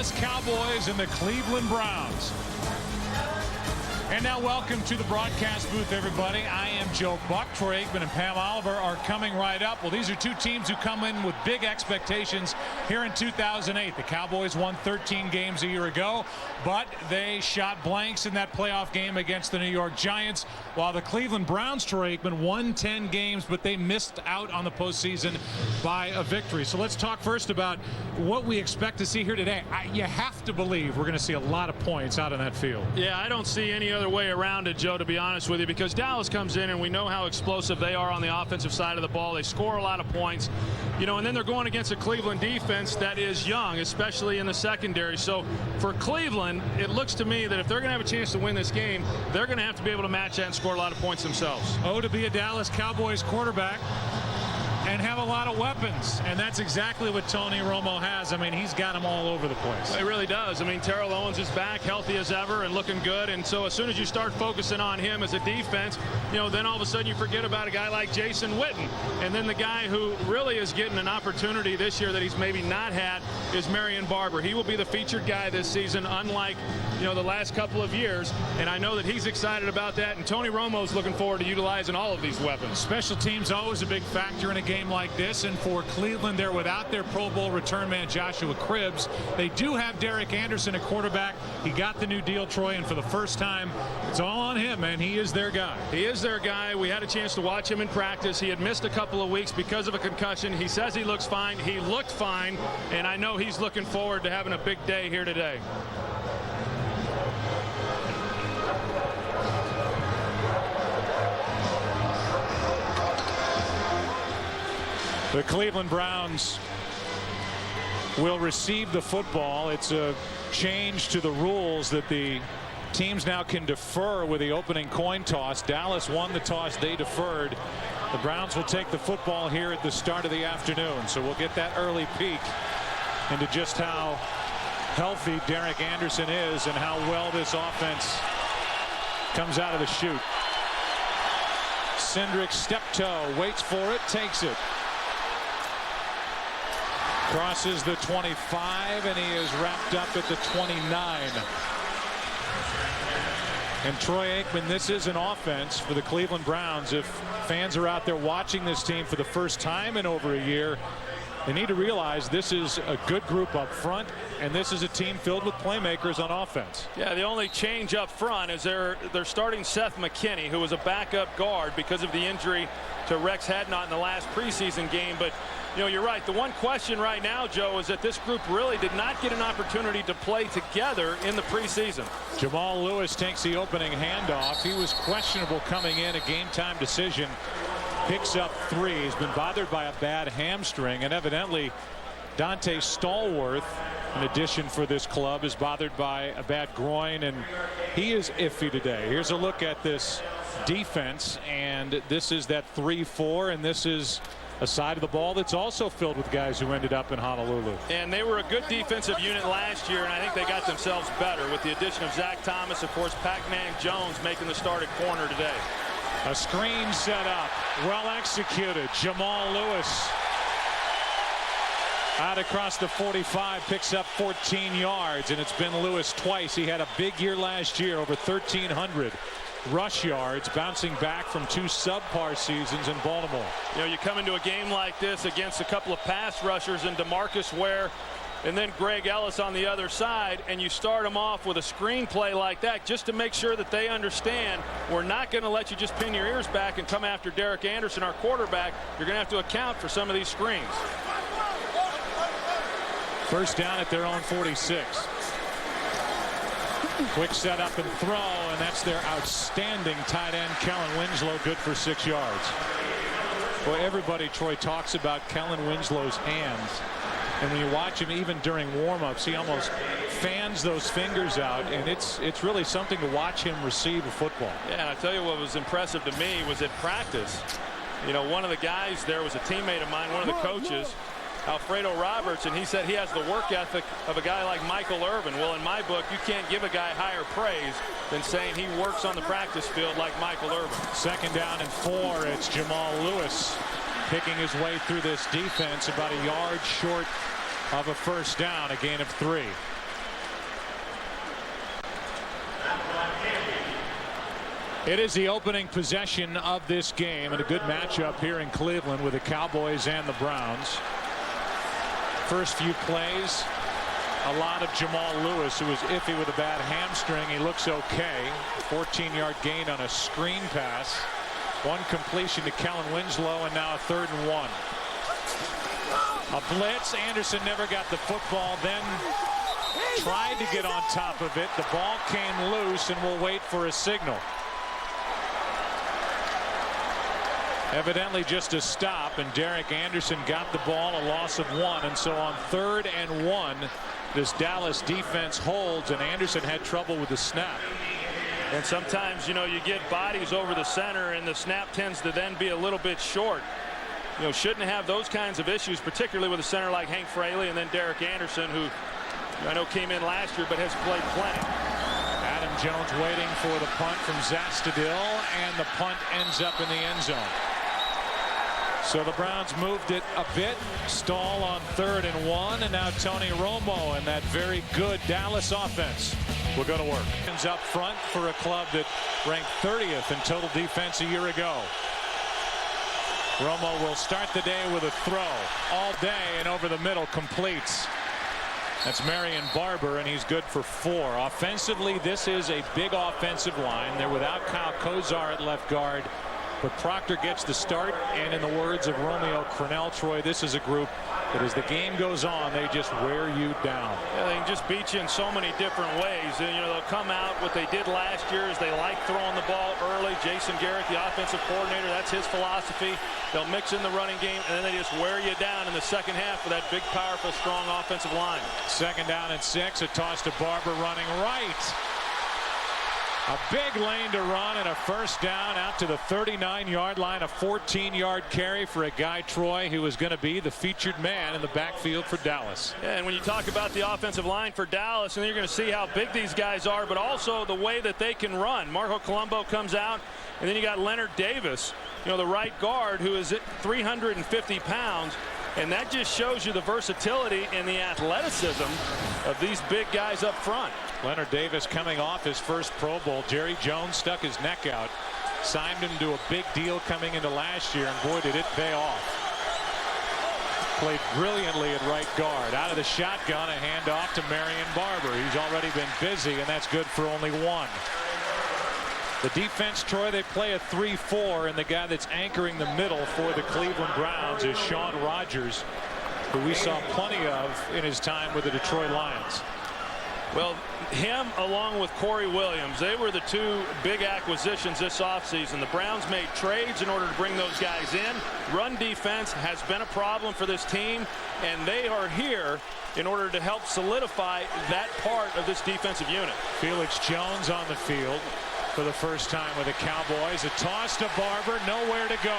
Dallas Cowboys and the Cleveland Browns. And now welcome to the broadcast booth, everybody. I am Joe Buck. Troy Aikman and Pam Oliver are coming right up. Well, these are two teams who come in with big expectations here in 2008. The Cowboys won 13 games a year ago, but they shot blanks in that playoff game against the New York Giants, while the Cleveland Browns, Troy Aikman, won 10 games, but they missed out on the postseason by a victory. So let's talk first about what we expect to see here today. You have to believe we're going to see a lot of points out on that field. Yeah, I don't see any other way around it, Joe, to be honest with you, because Dallas comes in and we know how explosive they are on the offensive side of the ball. They score a lot of points, you know, and then they're going against a Cleveland defense that is young, especially in the secondary. So for Cleveland, it looks to me that if they're going to have a chance to win this game, they're going to have to be able to match that and score a lot of points themselves. Oh, to be a Dallas Cowboys quarterback and have a lot of weapons, and that's exactly what Tony Romo has. I mean, he's got them all over the place. It really does. I mean, Terrell Owens is back, healthy as ever and looking good, and so as soon as you start focusing on him as a defense, you know, then all of a sudden you forget about a guy like Jason Witten. And then the guy who really is getting an opportunity this year that he's maybe not had is Marion Barber. He will be the featured guy this season, unlike, you know, the last couple of years, and I know that he's excited about that, and Tony Romo's looking forward to utilizing all of these weapons. Special teams always a big factor in a game like this, and for Cleveland, they're without their Pro Bowl return man Joshua Cribbs. They do have Derek Anderson at quarterback. He got the new deal, Troy, and for the first time, it's all on him, man. He is their guy. He is their guy. We had a chance to watch him in practice. He had missed a couple of weeks because of a concussion. He says he looks fine. He looked fine, and I know he's looking forward to having a big day here today. The Cleveland Browns will receive the football. It's a change to the rules that the teams now can defer with the opening coin toss. Dallas won the toss. They deferred. The Browns will take the football here at the start of the afternoon. So we'll get that early peek into just how healthy Derek Anderson is and how well this offense comes out of the chute. Cindric step toe, waits for it, takes it. Crosses the 25, and he is wrapped up at the 29. And Troy Aikman, this is an offense for the Cleveland Browns. If fans are out there watching this team for the first time in over a year, they need to realize this is a good group up front, and this is a team filled with playmakers on offense. Yeah, the only change up front is they're starting Seth McKinney, who was a backup guard because of the injury to Rex Hadnot in the last preseason game. But you know, you're right. The one question right now, Joe, is that this group really did not get an opportunity to play together in the preseason. Jamal Lewis takes the opening handoff. He was questionable coming in, a game-time decision. Picks up 3. He's been bothered by a bad hamstring, and evidently Dante Stallworth, an addition for this club, is bothered by a bad groin, and he is iffy today. Here's a look at this defense, and this is that 3-4, and this is a side of the ball that's also filled with guys who ended up in Honolulu. And they were a good defensive unit last year, and I think they got themselves better with the addition of Zach Thomas, of course, Pac-Man Jones making the start at corner today. A screen set up, well executed. Jamal Lewis out across the 45, picks up 14 yards, and it's been Lewis twice. He had a big year last year, over 1,300 rush yards, bouncing back from 2 subpar seasons in Baltimore. You know, you come into a game like this against a couple of pass rushers and DeMarcus Ware and then Greg Ellis on the other side, and you start them off with a screen play like that just to make sure that they understand we're not going to let you just pin your ears back and come after Derek Anderson, our quarterback. You're going to have to account for some of these screens. First down at their own 46. Quick setup and throw, and that's their outstanding tight end, Kellen Winslow, good for 6 yards. Boy, everybody, Troy, talks about Kellen Winslow's hands. And when you watch him, even during warm-ups, he almost fans those fingers out, and it's really something to watch him receive a football. Yeah, and I tell you what was impressive to me was at practice. You know, one of the guys there was a teammate of mine, one of the coaches, Alfredo Roberts, and he said he has the work ethic of a guy like Michael Irvin. Well, in my book, you can't give a guy higher praise than saying he works on the practice field like Michael Irvin. Second down and 4. It's Jamal Lewis picking his way through this defense, about a yard short of a first down, a gain of 3. It is the opening possession of this game, and a good matchup here in Cleveland with the Cowboys and the Browns. First few plays, a lot of Jamal Lewis, who was iffy with a bad hamstring. He looks okay. 14-yard gain on a screen pass. One completion to Kellen Winslow, and now a 3rd and 1. A blitz. Anderson never got the football, then tried to get on top of it. The ball came loose, and we'll wait for a signal. Evidently just a stop, and Derek Anderson got the ball, a loss of 1, and so on 3rd and 1 this Dallas defense holds, and Anderson had trouble with the snap. And sometimes, you know, you get bodies over the center and the snap tends to then be a little bit short. You know, shouldn't have those kinds of issues, particularly with a center like Hank Fraley and then Derek Anderson, who I know came in last year but has played plenty. Adam Jones waiting for the punt from Zastadil, and the punt ends up in the end zone. So the Browns moved it a bit. Stall on 3rd and 1, and now Tony Romo and that very good Dallas offense will go to work. Up front for a club that ranked 30th in total defense a year ago. Romo will start the day with a throw all day, and over the middle completes. That's Marion Barber, and he's good for 4. Offensively, this is a big offensive line. They're without Kyle Kozar at left guard, but Proctor gets the start, and in the words of Romeo Crennel, Troy, this is a group that as the game goes on, they just wear you down. Yeah, they can just beat you in so many different ways. And, you know, they'll come out, what they did last year is they like throwing the ball early. Jason Garrett, the offensive coordinator, that's his philosophy. They'll mix in the running game, and then they just wear you down in the second half with that big, powerful, strong offensive line. 2nd down and 6, a toss to Barber running right. A big lane to run, and a 1st down out to the 39-yard line. A 14-yard carry for a guy, Troy, who was going to be the featured man in the backfield for Dallas. Yeah, and when you talk about the offensive line for Dallas, and you're going to see how big these guys are, but also the way that they can run. Marco Colombo comes out, and then you got Leonard Davis, you know, the right guard, who is at 350 pounds. And that just shows you the versatility and the athleticism of these big guys up front. Leonard Davis coming off his first Pro Bowl. Jerry Jones stuck his neck out, signed him to a big deal coming into last year, and boy, did it pay off. Played brilliantly at right guard. Out of the shotgun, a handoff to Marion Barber. He's already been busy, and that's good for only 1. The defense, Troy, they play a 3-4, and the guy that's anchoring the middle for the Cleveland Browns is Sean Rogers, who we saw plenty of in his time with the Detroit Lions. Well, him along with Corey Williams, they were the 2 big acquisitions this offseason. The Browns made trades in order to bring those guys in. Run defense has been a problem for this team, and they are here in order to help solidify that part of this defensive unit. Felix Jones on the field for the first time with the Cowboys. A toss to Barber, nowhere to go.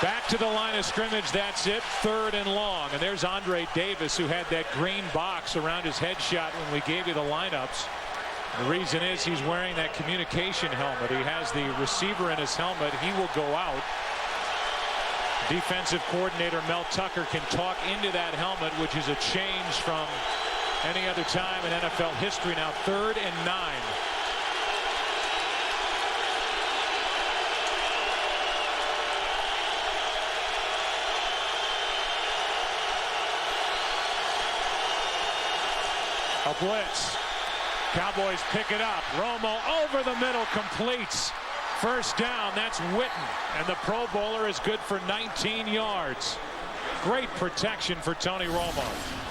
Back to the line of scrimmage. That's it. 3rd and long. And there's Andre Davis, who had that green box around his headshot when we gave you the lineups. The reason is he's wearing that communication helmet. He has the receiver in his helmet. He will go out. Defensive coordinator Mel Tucker can talk into that helmet, which is a change from any other time in NFL history. Now 3rd and 9. A blitz. Cowboys pick it up. Romo over the middle, completes. 1st down. That's Witten, and the Pro Bowler is good for 19 yards. Great protection for Tony Romo.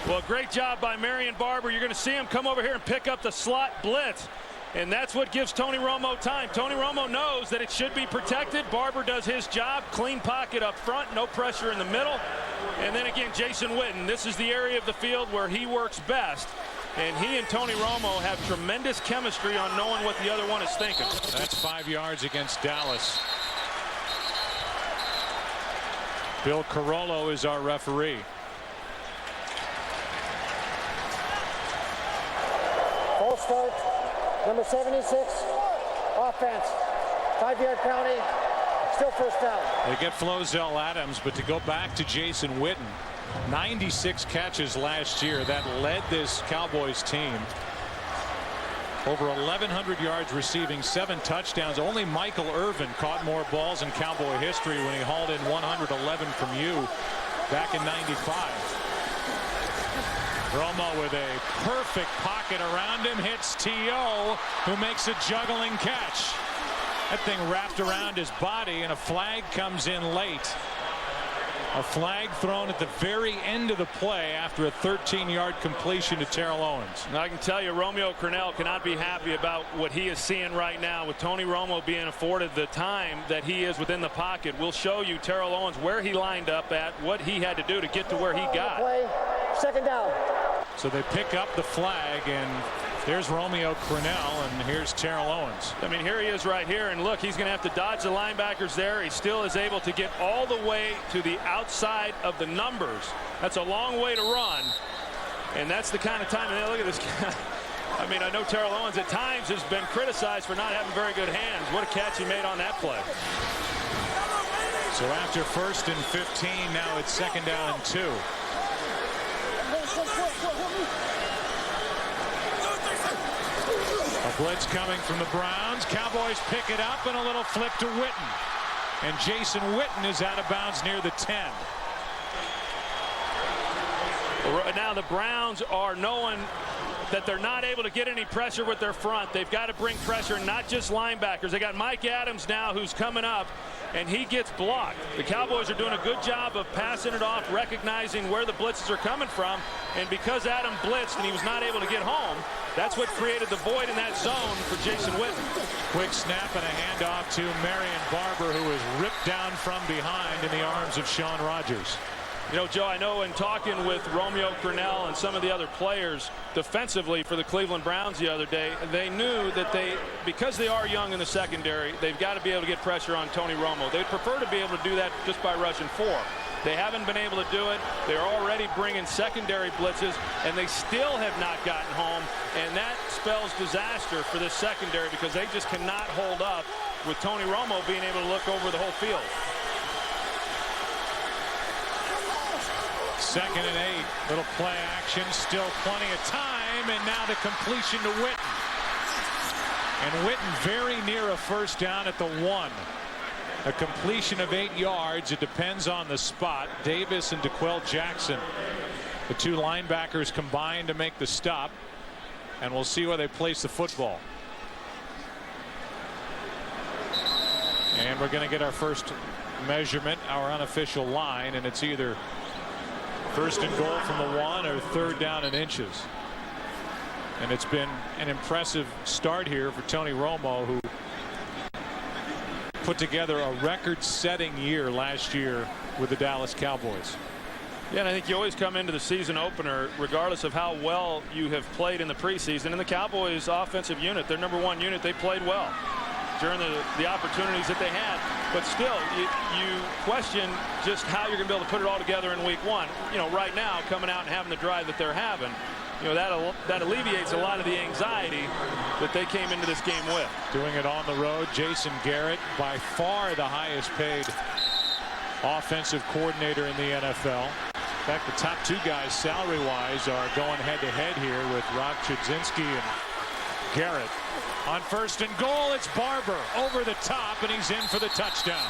Well, great job by Marion Barber. You're going to see him come over here and pick up the slot blitz, and that's what gives Tony Romo time. Tony Romo knows that it should be protected. Barber does his job. Clean pocket up front, no pressure in the middle. And then again, Jason Witten. This is the area of the field where he works best. And he and Tony Romo have tremendous chemistry on knowing what the other one is thinking. That's 5 yards against Dallas. Bill Carollo is our referee. Full start, number 76, offense. 5-yard penalty, still 1st down. They get Flozell Adams, but to go back to Jason Witten, 96 catches last year. That led this Cowboys team. Over 1,100 yards receiving, 7 touchdowns. Only Michael Irvin caught more balls in Cowboy history when he hauled in 111 from you back in '95. Romo with a perfect pocket around him, hits T.O., who makes a juggling catch. That thing wrapped around his body, and a flag comes in late. A flag thrown at the very end of the play after a 13-yard completion to Terrell Owens. Now, I can tell you, Romeo Crennel cannot be happy about what he is seeing right now with Tony Romo being afforded the time that he is within the pocket. We'll show you Terrell Owens where he lined up at, what he had to do to get to where he got. Play, second down. So they pick up the flag, and there's Romeo Crennel, and here's Terrell Owens. I mean, here he is right here, and look, he's going to have to dodge the linebackers there. He still is able to get all the way to the outside of the numbers. That's a long way to run, and that's the kind of time. And look at this guy. I mean, I know Terrell Owens at times has been criticized for not having very good hands. What a catch he made on that play. So after 1st and 15, now it's 2nd down and 2. A blitz coming from the Browns. Cowboys pick it up, and a little flip to Witten. And Jason Witten is out of bounds near the 10. Right now the Browns are knowing that they're not able to get any pressure with their front. They've got to bring pressure, not just linebackers. They got Mike Adams now who's coming up, and he gets blocked. The Cowboys are doing a good job of passing it off, recognizing where the blitzes are coming from, and because Adam blitzed and he was not able to get home, that's what created the void in that zone for Jason Witten. Quick snap and a handoff to Marion Barber, who is ripped down from behind in the arms of Sean Rogers. You know, Joe, I know in talking with Romeo Crennel and some of the other players defensively for the Cleveland Browns the other day, they knew that because they are young in the secondary, they've got to be able to get pressure on Tony Romo. They'd prefer to be able to do that just by rushing 4. They haven't been able to do it. They're already bringing secondary blitzes, and they still have not gotten home, and that spells disaster for this secondary because they just cannot hold up with Tony Romo being able to look over the whole field. 2nd and 8. Little play action. Still plenty of time. And now the completion to Witten. And Witten very near a 1st down at the 1. A completion of 8 yards. It depends on the spot. Davis and DeQuell Jackson, the 2 linebackers, combined to make the stop. And we'll see where they place the football. And we're going to get our first measurement, our unofficial line. And it's either 1st and goal from the 1 or 3rd down in inches. And it's been an impressive start here for Tony Romo, who put together a record-setting year last year with the Dallas Cowboys. Yeah, and I think you always come into the season opener, regardless of how well you have played in the preseason. And the Cowboys offensive unit, their #1 unit, they played well during the opportunities that they had. But still, you question just how you're going to be able to put it all together in week 1. You know, right now, coming out and having the drive that they're having, you know, that alleviates a lot of the anxiety that they came into this game with. Doing it on the road, Jason Garrett, by far the highest paid offensive coordinator in the NFL. In fact, the top 2 guys salary-wise are going head-to-head here with Rob Chudzinski and Garrett. On 1st and goal, it's Barber over the top, and he's in for the touchdown.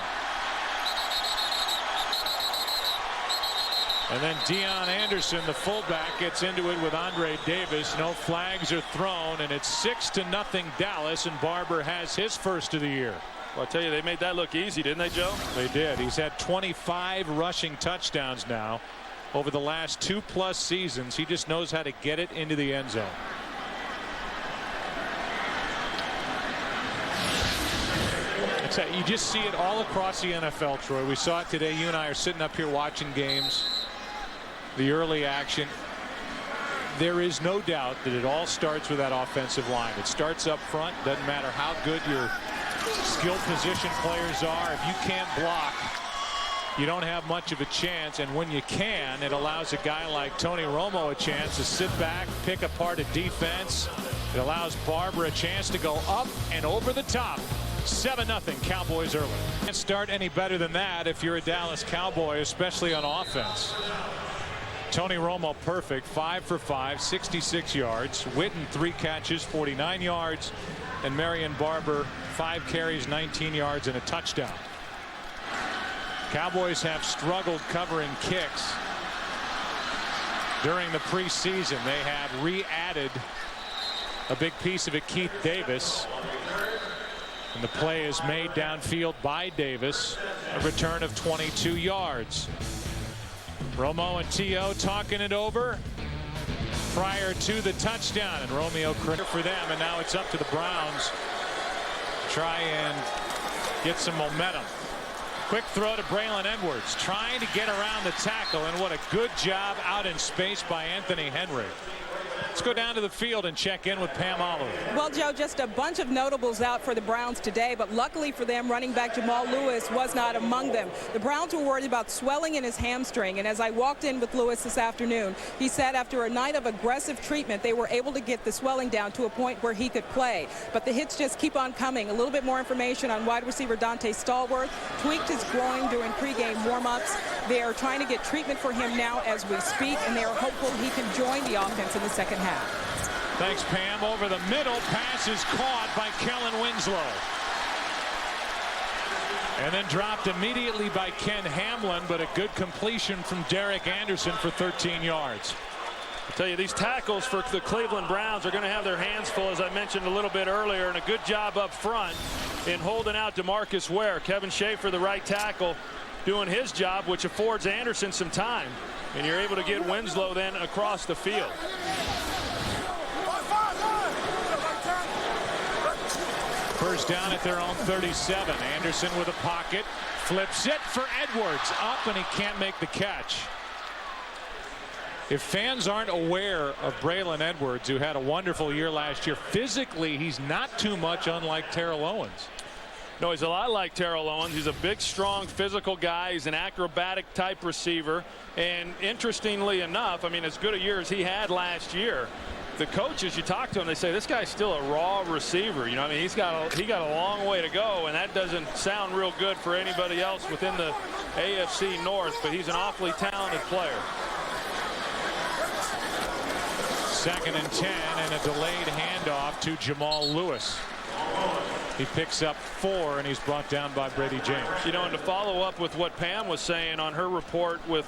And then Deion Anderson, the fullback, gets into it with Andre Davis. No flags are thrown, and it's 6-0 Dallas, and Barber has his first of the year. Well, I tell you, they made that look easy, didn't they, Joe? They did. He's had 25 rushing touchdowns now over the last 2+ seasons. He just knows how to get it into the end zone. You just see it all across the NFL, Troy. We saw it today. You and I are sitting up here watching games, the early action. There is no doubt that it all starts with that offensive line. It starts up front. Doesn't matter how good your skilled position players are. If you can't block, you don't have much of a chance. And when you can, it allows a guy like Tony Romo a chance to sit back, pick apart a defense. It allows Barber a chance to go up and over the top. 7-0 Cowboys early. Can't start any better than that if you're a Dallas Cowboy, especially on offense. Tony Romo perfect, 5 for 5, 66 yards. Witten 3 catches, 49 yards, and Marion Barber 5 carries, 19 yards and a touchdown. Cowboys have struggled covering kicks during the preseason. They have re-added a big piece of it, Keith Davis, and the play is made downfield by Davis, a return of 22 yards. Romo and T.O. talking it over prior to the touchdown, and Romeo credit for them, and now it's up to the Browns to try and get some momentum. Quick throw to Braylon Edwards, trying to get around the tackle, and what a good job out in space by Anthony Henry. Let's go down to the field and check in with Pam Oliver. Well, Joe, just a bunch of notables out for the Browns today, but luckily for them, running back Jamal Lewis was not among them. The Browns were worried about swelling in his hamstring, and as I walked in with Lewis this afternoon, he said after a night of aggressive treatment, they were able to get the swelling down to a point where he could play. But the hits just keep on coming. A little bit more information on wide receiver Dante Stallworth. Tweaked his groin during pregame warm-ups. They are trying to get treatment for him now as we speak, and they are hopeful he can join the offense in the second half. Thanks, Pam. Over the middle, pass is caught by Kellen Winslow. And then dropped immediately by Ken Hamlin, but a good completion from Derek Anderson for 13 yards. I tell you, these tackles for the Cleveland Browns are going to have their hands full, as I mentioned a little bit earlier, and a good job up front in holding out DeMarcus Ware. Kevin Schaefer, the right tackle, doing his job, which affords Anderson some time. And you're able to get Winslow then across the field. First down at their own 37. Anderson with a pocket, flips it for Edwards, up, and he can't make the catch. If fans aren't aware of Braylon Edwards, who had a wonderful year last year, physically he's not too much unlike Terrell Owens. No, he's a lot like Terrell Owens. He's a big, strong, physical guy. He's an acrobatic type receiver. And interestingly enough, I mean, as good a year as he had last year, the coaches, you talk to him, they say this guy's still a raw receiver. You know, I mean, he got a long way to go, and that doesn't sound real good for anybody else within the AFC North, but he's an awfully talented player. 2nd and 10, and a delayed handoff to Jamal Lewis. He picks up 4, and he's brought down by Brady James. You know, and to follow up with what Pam was saying on her report with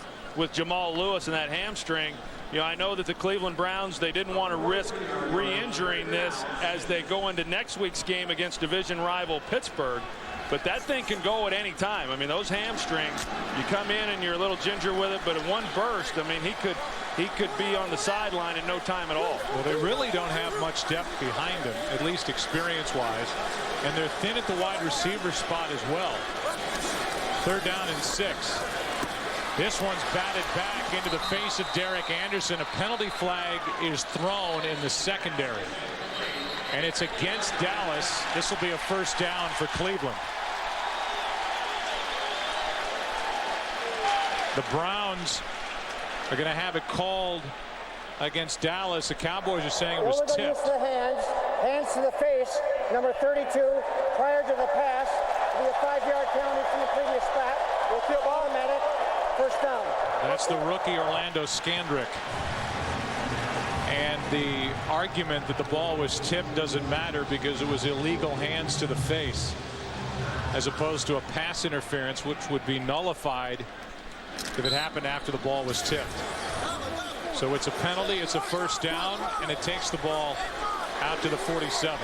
Jamal Lewis and that hamstring, you know, I know that the Cleveland Browns, they didn't want to risk re-injuring this as they go into next week's game against division rival Pittsburgh. But that thing can go at any time. I mean, those hamstrings, you come in and you're a little ginger with it, but in one burst, I mean, he could be on the sideline in no time at all. Well, they really don't have much depth behind him, at least experience-wise, and they're thin at the wide receiver spot as well. 3rd down and 6. This one's batted back into the face of Derek Anderson. A penalty flag is thrown in the secondary, and it's against Dallas. This will be a first down for Cleveland. The Browns are going to have it called against Dallas. The Cowboys are saying it was tipped. The hands to the face, number 32, prior to the pass. It'll be a 5-yard penalty from the previous spot. We'll keep automatic. First down. That's the rookie Orlando Scandrick. And the argument that the ball was tipped doesn't matter because it was illegal hands to the face, as opposed to a pass interference, which would be nullified if it happened after the ball was tipped. So it's a penalty, it's a first down, and it takes the ball out to the 47.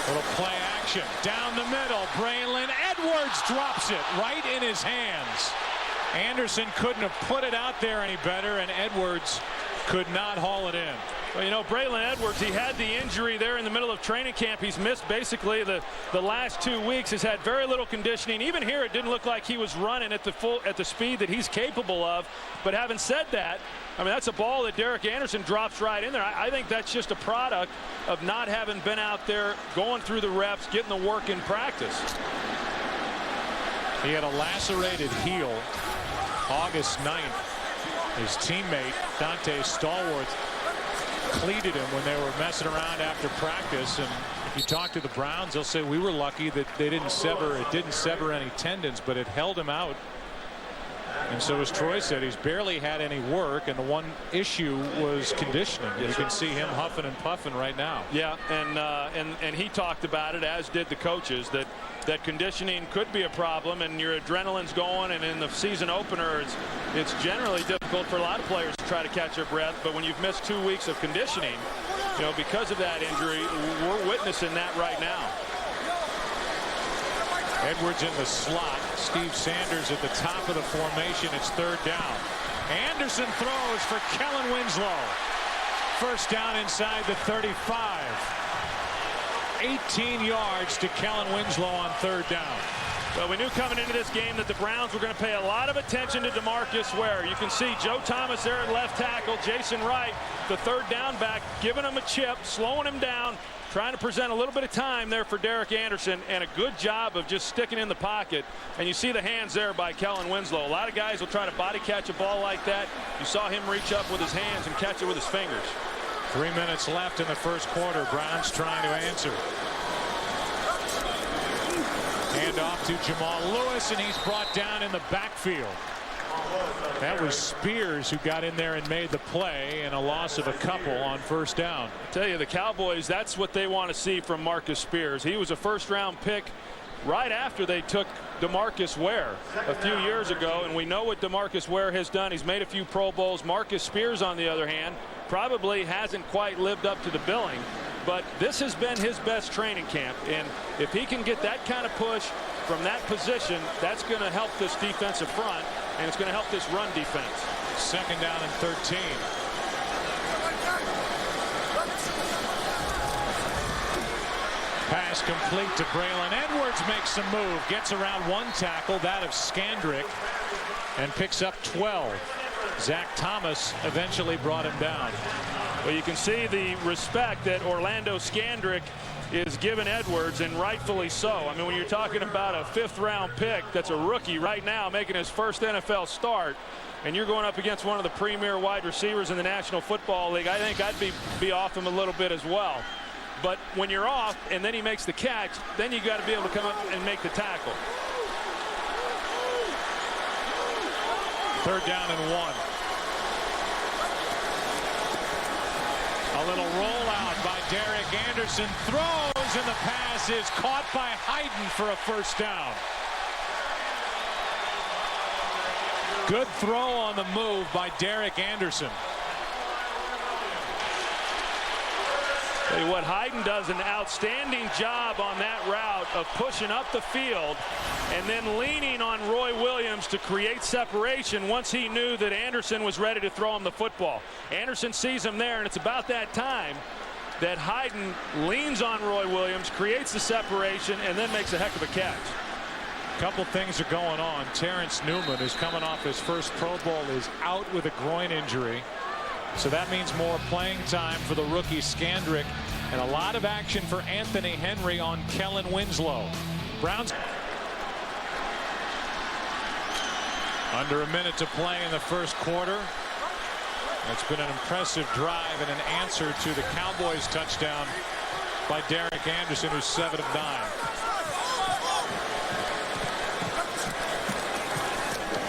Little play action down the middle. Braylon Edwards drops it right in his hands. Anderson couldn't have put it out there any better, and Edwards could not haul it in. Well, you know, Braylon Edwards, he had the injury there in the middle of training camp. He's missed basically the last 2 weeks. Has had very little conditioning. Even here, it didn't look like he was running at the speed that he's capable of. But having said that, I mean, that's a ball that Derek Anderson drops right in there. I think that's just a product of not having been out there, going through the reps, getting the work in practice. He had a lacerated heel August 9th. His teammate, Dante Stallworth, cleated him when they were messing around after practice, and you talk to the Browns, they'll say we were lucky that they didn't sever. It didn't sever any tendons, but it held him out. And so, as Troy said, he's barely had any work, and the one issue was conditioning. You can see him huffing and puffing right now. Yeah, and he talked about it, as did the coaches, that conditioning could be a problem, and your adrenaline's going, and in the season opener, it's generally difficult for a lot of players to try to catch their breath. But when you've missed 2 weeks of conditioning, because of that injury, we're witnessing that right now. Edwards in the slot. Steve Sanders at the top of the formation. It's 3rd down. Anderson throws for Kellen Winslow. First down inside the 35. 18 yards to Kellen Winslow on 3rd down. Well, we knew coming into this game that the Browns were going to pay a lot of attention to DeMarcus Ware. You can see Joe Thomas there at left tackle, Jason Wright, the 3rd down back, giving him a chip, slowing him down, trying to present a little bit of time there for Derek Anderson, and a good job of just sticking in the pocket. And you see the hands there by Kellen Winslow. A lot of guys will try to body catch a ball like that. You saw him reach up with his hands and catch it with his fingers. 3 minutes left in the first quarter. Browns trying to answer. Hand off to Jamal Lewis, and he's brought down in the backfield. That was Spears who got in there and made the play, and a loss of a couple on 1st down. I tell you, the Cowboys, that's what they want to see from Marcus Spears. He was a 1st-round pick right after they took DeMarcus Ware a few years ago, and we know what DeMarcus Ware has done. He's made a few Pro Bowls. Marcus Spears, on the other hand, probably hasn't quite lived up to the billing. But this has been his best training camp, and if he can get that kind of push from that position, that's going to help this defensive front, and it's going to help this run defense. 2nd down and 13. Pass complete to Braylon Edwards, makes some move, gets around one tackle, that of Skandrick, and picks up 12. Zach Thomas eventually brought him down. Well, you can see the respect that Orlando Skandrick is giving Edwards, and rightfully so. I mean, when you're talking about a 5th-round pick that's a rookie right now making his first NFL start, and you're going up against one of the premier wide receivers in the National Football League, I think I'd be off him a little bit as well. But when you're off and then he makes the catch, then you got to be able to come up and make the tackle. 3rd down and 1. A little rollout by Derek Anderson, throws, and the pass is caught by Hayden for a 1st down. Good throw on the move by Derek Anderson. Tell you what, Hayden does an outstanding job on that route of pushing up the field and then leaning on Roy Williams to create separation once he knew that Anderson was ready to throw him the football. Anderson sees him there, and it's about that time that Hayden leans on Roy Williams, creates the separation, and then makes a heck of a catch. A couple things are going on. Terrence Newman, who's coming off his first Pro Bowl, is out with a groin injury. So that means more playing time for the rookie Skandrick, and a lot of action for Anthony Henry on Kellen Winslow. Browns under a minute to play in the first quarter. It's been an impressive drive and an answer to the Cowboys touchdown by Derek Anderson, who's 7 of 9.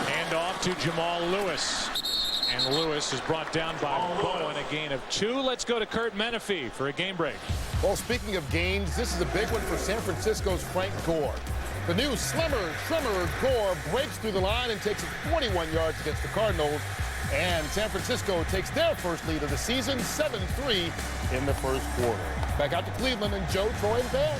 Hand off to Jamal Lewis. And Lewis is brought down by Bowen, a gain of 2. Let's go to Kurt Menefee for a game break. Well, speaking of gains, this is a big one for San Francisco's Frank Gore. The new slimmer, trimmer Gore breaks through the line and takes it 41 yards against the Cardinals. And San Francisco takes their first lead of the season, 7-3 in the first quarter. Back out to Cleveland and Joe, Troy, and Van.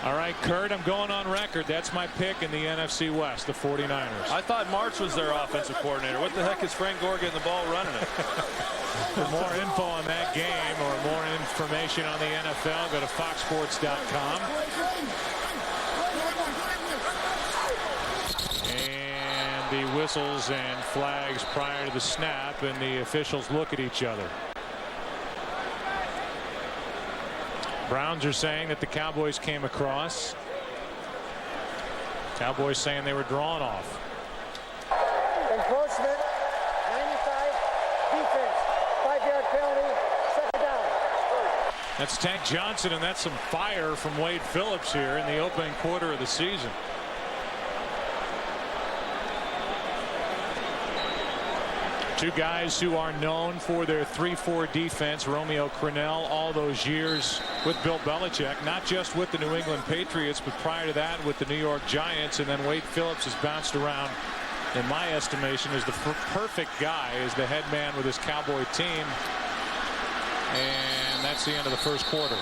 All right, Kurt, I'm going on record. That's my pick in the NFC West, the 49ers. I thought March was their offensive coordinator. What the heck is Frank Gore getting the ball running it? For more info on that game or more information on the NFL, go to foxsports.com. And the whistles and flags prior to the snap, and the officials look at each other. Browns are saying that the Cowboys came across. Cowboys saying they were drawn off. Encroachment, 95, defense, 5-yard penalty, 2nd down. That's Tank Johnson, and that's some fire from Wade Phillips here in the opening quarter of the season. Two guys who are known for their 3-4 defense. Romeo Crennel, all those years with Bill Belichick, not just with the New England Patriots, but prior to that with the New York Giants. And then Wade Phillips has bounced around, in my estimation, as the perfect guy as the head man with his Cowboy team. And that's the end of the first quarter.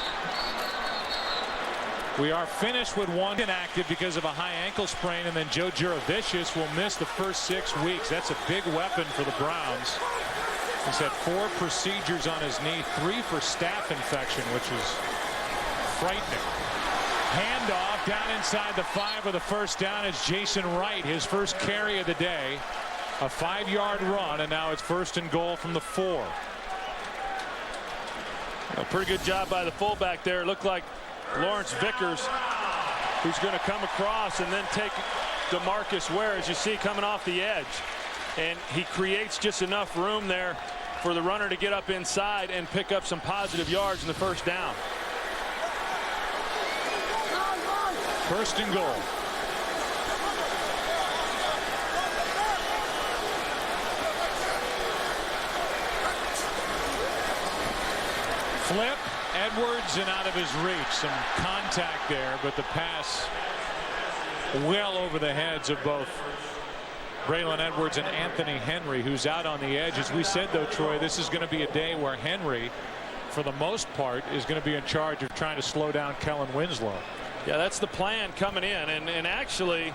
We are finished with one inactive because of a high ankle sprain, and then Joe Juravicius will miss the first 6 weeks. That's a big weapon for the Browns. He's had 4 procedures on his knee, 3 for staph infection, which is frightening. Handoff down inside the 5 with the first down. It's Jason Wright, his first carry of the day. A 5-yard run, and now it's 1st and goal from the 4. A pretty good job by the fullback there. It looked like Lawrence Vickers, who's going to come across and then take DeMarcus Ware, as you see, coming off the edge. And he creates just enough room there for the runner to get up inside and pick up some positive yards in the first down. 1st and goal. Flip. Edwards, and out of his reach. Some contact there, but the pass well over the heads of both Braylon Edwards and Anthony Henry, who's out on the edge. As we said, though, Troy, this is going to be a day where Henry, for the most part, is going to be in charge of trying to slow down Kellen Winslow. Yeah, that's the plan coming in. And actually,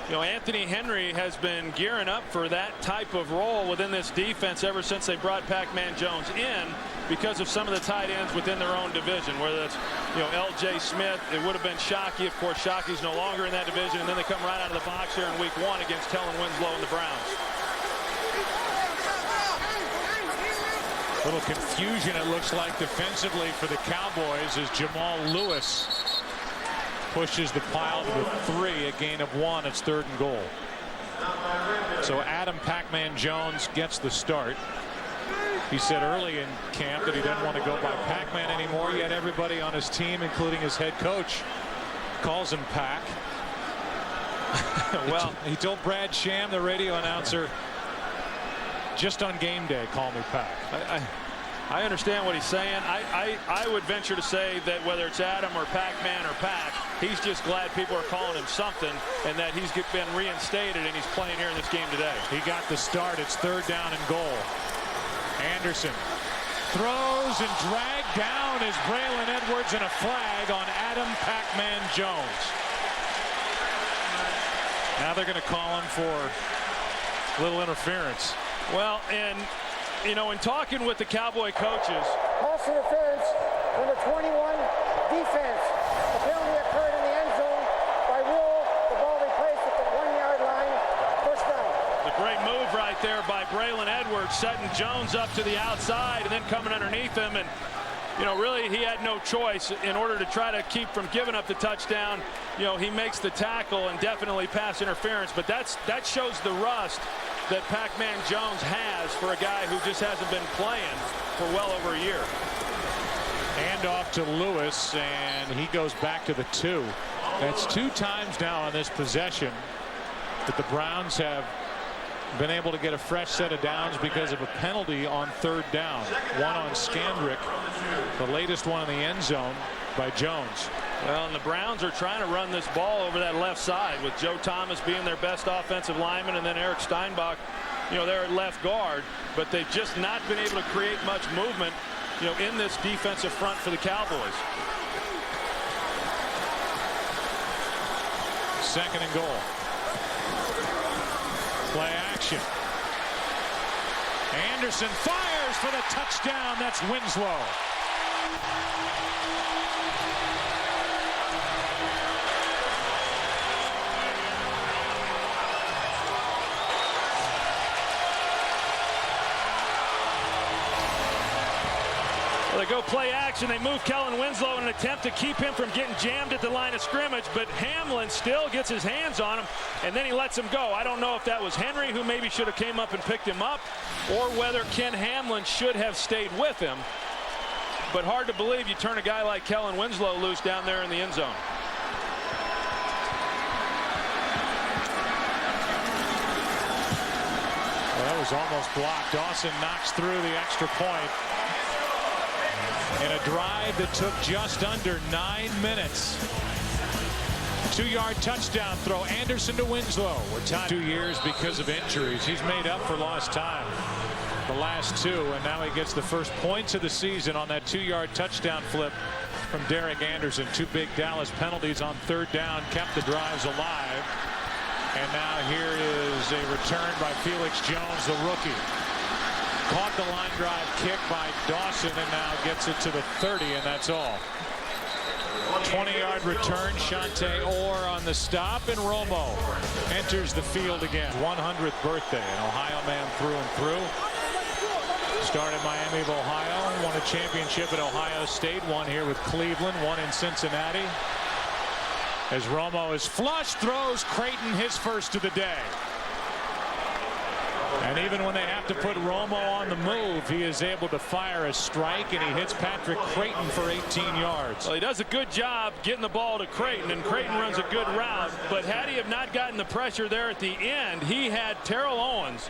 you know, Anthony Henry has been gearing up for that type of role within this defense ever since they brought Pac-Man Jones in, because of some of the tight ends within their own division, whether it's, you know, L.J. Smith. It would have been Shockey. Of course, Shockey's no longer in that division, and then they come right out of the box here in week 1 against Kellen Winslow and the Browns. Little confusion, it looks like, defensively for the Cowboys as Jamal Lewis pushes the pile to the 3, a gain of 1. It's 3rd and goal. So Adam Pac-Man Jones gets the start. He said early in camp that he doesn't want to go by Pac-Man anymore, yet everybody on his team, including his head coach, calls him Pac. Well, he told Brad Sham, the radio announcer, just on game day, call me Pac. I understand what he's saying. I would venture to say that whether it's Adam or Pac-Man or Pac, he's just glad people are calling him something, and that he's been reinstated and he's playing here in this game today. He got the start. It's 3rd down and goal. Anderson throws and dragged down is Braylon Edwards, and a flag on Adam Pac-Man Jones. Now they're going to call him for a little interference. Well, and you know, in talking with the Cowboy coaches, Pass interference, number 21, defense. The penalty occurred in the end zone. By rule, the ball be placed at the 1-yard line. First down. the great move right there by Braylon Edwards, setting Jones up to the outside and then coming underneath him. And you know, really, he had no choice in order to try to keep from giving up the touchdown. You know, he makes the tackle and definitely pass interference, but that shows the rust that Pac-Man Jones has for a guy who just hasn't been playing for well over a year. Hand off to Lewis, and he goes back to the 2. That's 2 times now on this possession that the Browns have been able to get a fresh set of downs because of a penalty on 3rd down. One on Scandrick, the latest one in the end zone by Jones. Well, and the Browns are trying to run this ball over that left side with Joe Thomas being their best offensive lineman and then Eric Steinbach, you know, they're at left guard, but they've just not been able to create much movement, you know, in this defensive front for the Cowboys. 2nd and goal. Play action. Anderson fires for the touchdown. That's Winslow. Well, they go play action. They move Kellen Winslow in an attempt to keep him from getting jammed at the line of scrimmage, but Hamlin still gets his hands on him, and then he lets him go. I don't know if that was Henry, who maybe should have came up and picked him up, or whether Ken Hamlin should have stayed with him. but hard to believe you turn a guy like Kellen Winslow loose down there in the end zone. Well, that was almost blocked. Dawson knocks through the extra point in a drive that took just under 9 minutes. 2-yard touchdown throw. Anderson to Winslow. We're tied 2 years because of injuries. He's made up for lost time the last 2, and now he gets the first points of the season on that 2-yard touchdown flip from Derek Anderson. 2 big Dallas penalties on 3rd down kept the drives alive. And now here is a return by Felix Jones, the rookie. Caught the line drive kick by Dawson and now gets it to the 30, and that's all. 20-yard return. Shante Orr on the stop, and Romo enters the field again. 100th birthday. An Ohio man through and through. Started Miami of Ohio. Won a championship at Ohio State. Won here with Cleveland. Won in Cincinnati. As Romo is flush, throws Creighton his first of the day. And even when they have to put Romo on the move, he is able to fire a strike, and he hits Patrick Creighton for 18 yards. Well, he does a good job getting the ball to Creighton, and Creighton runs a good route. But had he have not gotten the pressure there at the end, he had Terrell Owens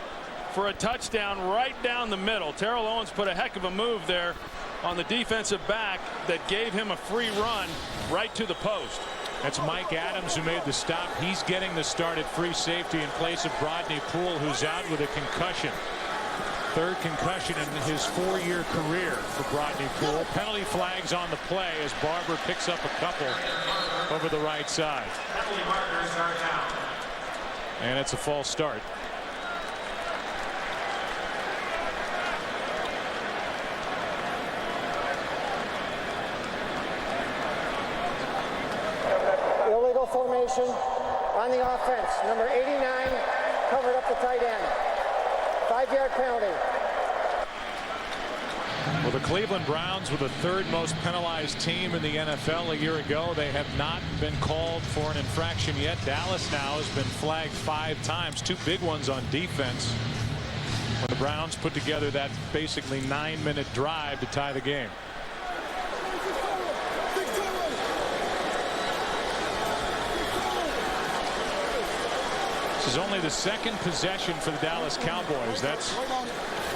for a touchdown right down the middle. Terrell Owens put a heck of a move there on the defensive back that gave him a free run right to the post. That's Mike Adams who made the stop. He's getting the start at free safety in place of Brodney Poole, who's out with a concussion. 3rd concussion in his 4-year career for Brodney Poole. Penalty flags on the play as Barber picks up a couple over the right side. And it's a false start. Illegal formation on the offense. Number 89 covered up the tight end. 5-yard penalty. Well, the Cleveland Browns were the 3rd most penalized team in the NFL a year ago. They have not been called for an infraction yet. Dallas now has been flagged 5 times, 2 big ones on defense, when the Browns put together that basically 9-minute drive to tie the game. This is only the 2nd possession for the Dallas Cowboys. That's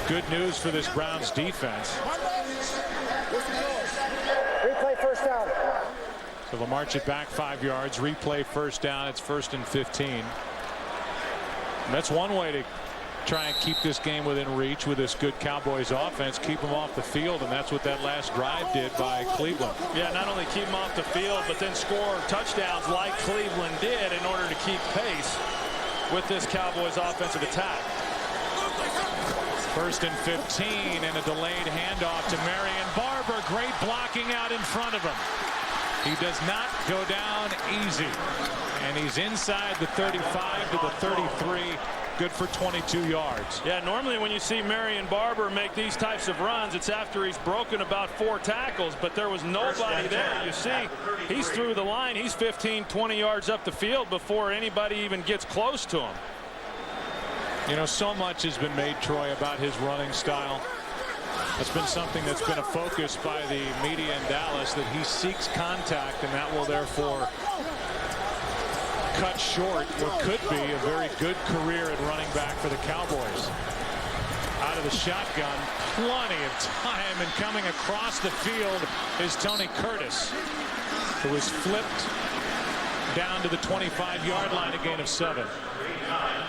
good news for this Browns defense. Replay first down. So they'll march it back 5 yards. Replay first down. It's 1st and 15. And that's one way to try and keep this game within reach with this good Cowboys offense. Keep them off the field, and that's what that last drive did by Cleveland. Yeah, not only keep them off the field, but then score touchdowns like Cleveland did in order to keep pace with this Cowboys offensive attack. 1st and 15, and a delayed handoff to Marion Barber. Great blocking out in front of him. He does not go down easy, and he's inside the 35 to the 33. Good for 22 yards. Yeah, normally when you see Marion Barber make these types of runs, it's after he's broken about 4 tackles, but there was nobody there. You see, he's through the line. He's 15, 20 yards up the field before anybody even gets close to him. You know, so much has been made, Troy, about his running style. That's been something that's been a focus by the media in Dallas, that he seeks contact, and that will therefore cut short what could be a very good career at running back for the Cowboys. Out of the shotgun, plenty of time, and coming across the field is Tony Curtis, who was flipped down to the 25-yard line, a gain of 7.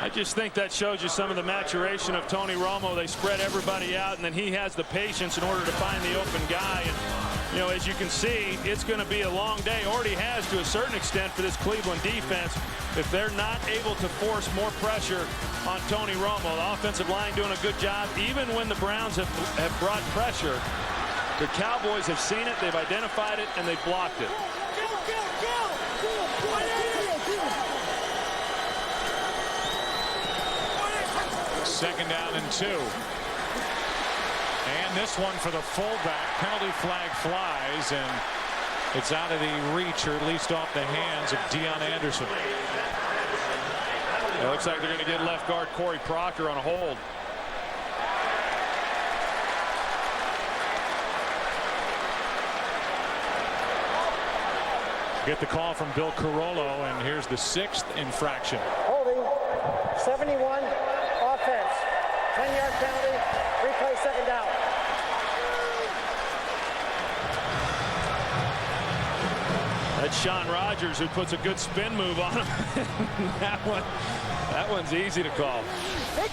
I just think that shows you some of the maturation of Tony Romo. They spread everybody out, and then he has the patience in order to find the open guy. And, you know, as you can see, it's going to be a long day. Already has to a certain extent for this Cleveland defense. If they're not able to force more pressure on Tony Romo, the offensive line doing a good job. Even when the Browns have brought pressure, the Cowboys have seen it, they've identified it, and they've blocked it. Second down and 2. And this one for the fullback. Penalty flag flies, and it's out of the reach, or at least off the hands of Deion Anderson. It looks like they're going to get left guard Corey Proctor on a hold. Get the call from Bill Carollo, and here's the 6th infraction. Holding, 71, offense, 10-yard penalty, replay, second down. That's Sean Rogers, who puts a good spin move on him. that one's easy to call.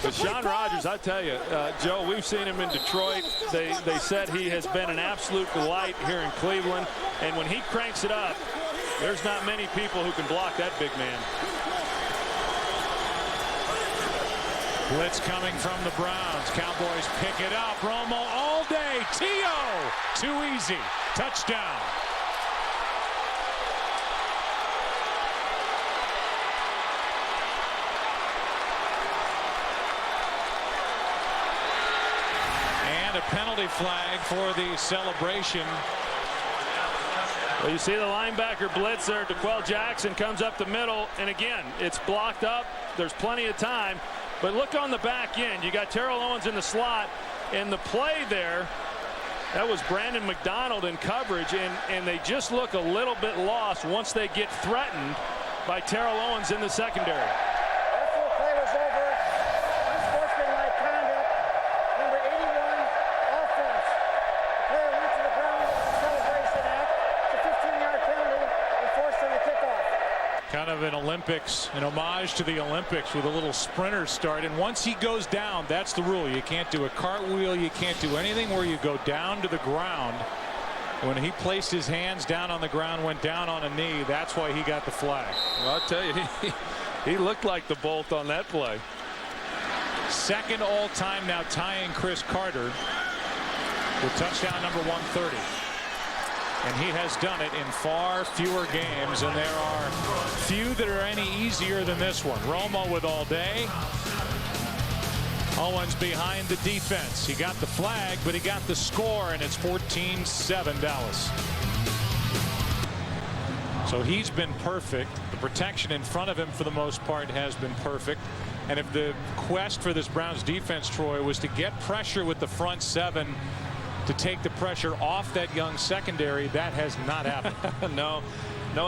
But Sean Rogers, I tell you, Joe, we've seen him in Detroit. They said he has been an absolute delight here in Cleveland. And when he cranks it up, there's not many people who can block that big man. Blitz coming from the Browns. Cowboys pick it up. Romo all day. T.O. Too easy. Touchdown. And a penalty flag for the celebration. Well, you see the linebacker blitz there. DeQuell Jackson comes up the middle, and again, it's blocked up. There's plenty of time, but look on the back end. You got Terrell Owens in the slot, and the play there, that was Brandon McDonald in coverage, and they just look a little bit lost once they get threatened by Terrell Owens in the secondary. After the play was over, unsportsmanlike conduct, number 81, offense. The player went to the ground with the celebration act. It's a 15-yard penalty and forced on the kickoff. Kind of an Olympics, an homage to the Olympics with a little sprinter start. And once he goes down, that's the rule. You can't do a cartwheel. You can't do anything where you go down to the ground. When he placed his hands down on the ground, went down on a knee, that's why he got the flag. Well, I'll tell you, he looked like the Bolt on that play. Second all-time now, tying Chris Carter with touchdown number 130. And he has done it in far fewer games, and there are few that are any easier than this one. Romo with all day. Owens behind the defense. He got the flag, but he got the score, and it's 14-7 Dallas. So he's been perfect. The protection in front of him for the most part has been perfect. And if the quest for this Browns defense, Troy, was to get pressure with the front seven to take the pressure off that young secondary, that has not happened. No,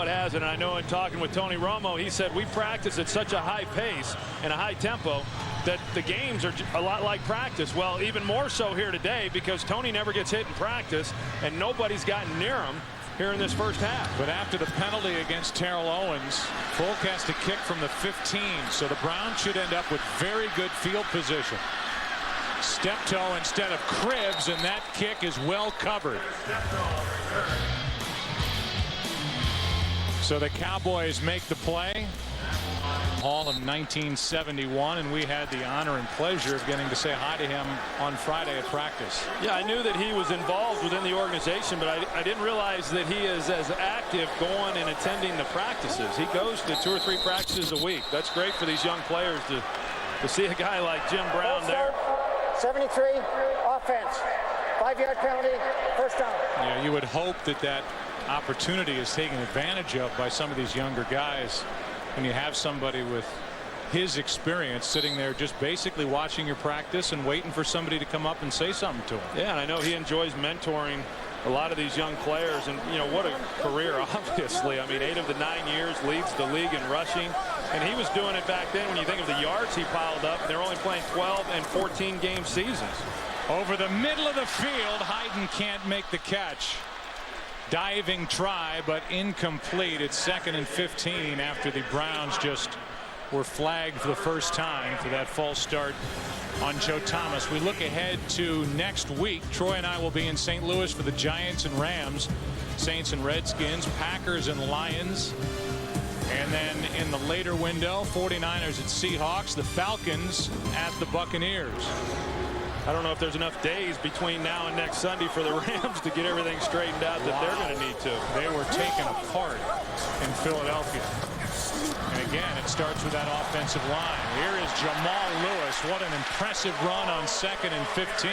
it hasn't. And I know in talking with Tony Romo, he said we practice at such a high pace and a high tempo that the games are a lot like practice. Well, even more so here today because Tony never gets hit in practice and nobody's gotten near him here in this first half. But after the penalty against Terrell Owens, Folk has to kick from the 15, so the Browns should end up with very good field position. Steptoe instead of Cribbs, and that kick is well covered. So the Cowboys make the play. Hall of 1971, and we had the honor and pleasure of getting to say hi to him on Friday at practice. Yeah, I knew that he was involved within the organization, but I didn't realize that he is as active going and attending the practices. He goes to 2 or 3 practices a week. That's great for these young players to see a guy like Jim Brown there. 73, offense, 5-yard penalty, first down. Yeah, you would hope that that opportunity is taken advantage of by some of these younger guys. When you have somebody with his experience sitting there just basically watching your practice and waiting for somebody to come up and say something to him. Yeah, and I know he enjoys mentoring a lot of these young players, and you know what a career, obviously. I mean, 8 of the 9 years leads the league in rushing, and he was doing it back then. When you think of the yards he piled up, they're only playing 12 and 14 game seasons. Over the middle of the field, Hayden can't make the catch. Diving try, but incomplete. It's 2nd and 15 after the Browns just were flagged for the first time for that false start on Joe Thomas. We look ahead to next week. Troy and I will be in St. Louis for the Giants and Rams, Saints and Redskins, Packers and Lions. And then in the later window, 49ers at Seahawks, the Falcons at the Buccaneers. I don't know if there's enough days between now and next Sunday for the Rams to get everything straightened out that they're going to need to. They were taken apart in Philadelphia. And again, it starts with that offensive line. Here is Jamal Lewis. What an impressive run on 2nd and 15.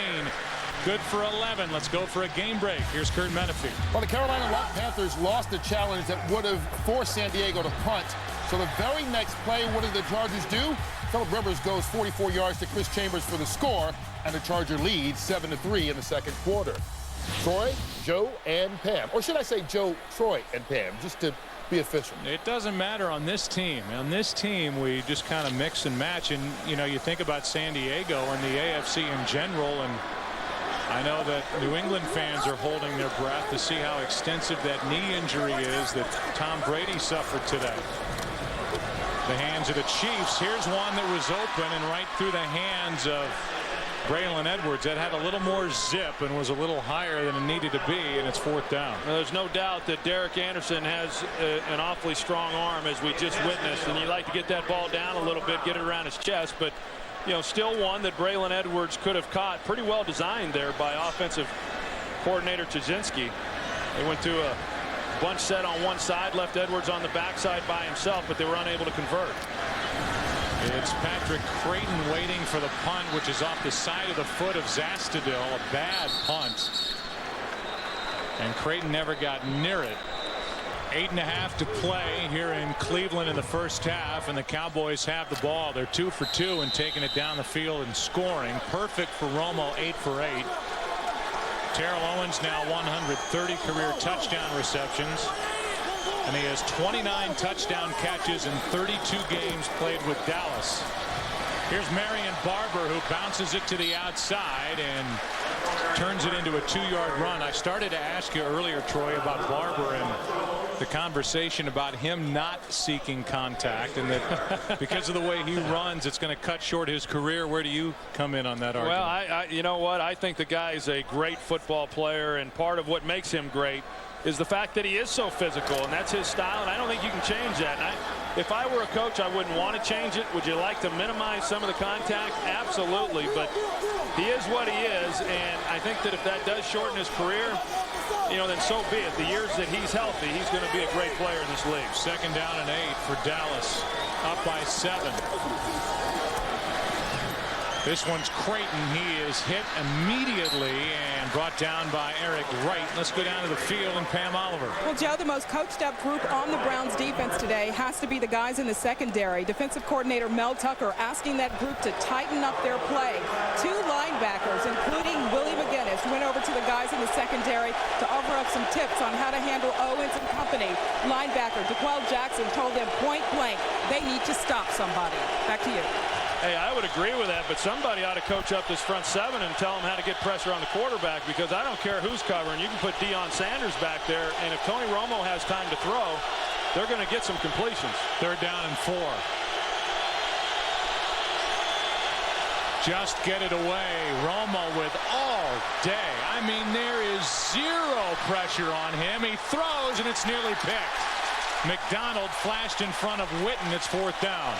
Good for 11. Let's go for a game break. Here's Kurt Menefee. Well, the Carolina Panthers lost a challenge that would have forced San Diego to punt. So the very next play, what did the Chargers do? Phillip Rivers goes 44 yards to Chris Chambers for the score, and the Charger leads 7-3 in the second quarter. Troy, Joe, and Pam. Or should I say Joe, Troy, and Pam, just to be efficient. It doesn't matter on this team. On this team, we just kind of mix and match. And, you know, you think about San Diego and the AFC in general, and I know that New England fans are holding their breath to see how extensive that knee injury is that Tom Brady suffered today. The hands of the Chiefs. Here's one that was open and right through the hands of Braylon Edwards. That had a little more zip and was a little higher than it needed to be, and it's 4th down. Well, there's no doubt that Derek Anderson has an awfully strong arm, as we just witnessed, and you like to get that ball down a little bit, get it around his chest, but you know, still one that Braylon Edwards could have caught. Pretty well designed there by offensive coordinator Trzynski. They went to a bunch set on one side, left Edwards on the backside by himself, but they were unable to convert. It's Patrick Creighton waiting for the punt, which is off the side of the foot of Zastudil. A bad punt. And Creighton never got near it. 8.5 to play here in Cleveland in the first half, and the Cowboys have the ball. They're 2 for 2 and taking it down the field and scoring. Perfect for Romo, 8 for 8. Terrell Owens now 130 career touchdown receptions, and he has 29 touchdown catches in 32 games played with Dallas. Here's Marion Barber, who bounces it to the outside and turns it into a 2-yard run. I started to ask you earlier, Troy, about Barber and the conversation about him not seeking contact, and that because of the way he runs, it's going to cut short his career. Where do you come in on that argument? Well, you know what? I think the guy is a great football player, and part of what makes him great is the fact that he is so physical, and that's his style, and I don't think you can change that. And if I were a coach, I wouldn't want to change it. Would you like to minimize some of the contact? Absolutely, but he is what he is, and I think that if that does shorten his career, you know, then so be it. The years that he's healthy, he's going to be a great player in this league. 2nd down and 8 for Dallas, up by 7. This one's Creighton. He is hit immediately and brought down by Eric Wright. Let's go down to the field and Pam Oliver. Well, Joe, the most coached up group on the Browns defense today has to be the guys in the secondary. Defensive coordinator Mel Tucker asking that group to tighten up their play. 2 linebackers, including Willie McGinnis, went over to the guys in the secondary to offer up some tips on how to handle Owens and company. Linebacker DeQuell Jackson told them point blank they need to stop somebody. Back to you. Hey, I would agree with that, but somebody ought to coach up this front 7 and tell them how to get pressure on the quarterback, because I don't care who's covering. You can put Deion Sanders back there, and if Tony Romo has time to throw, they're going to get some completions. 3rd down and 4. Just get it away. Romo with all day. I mean, there is 0 pressure on him. He throws, and it's nearly picked. McDonald flashed in front of Witten. It's 4th down.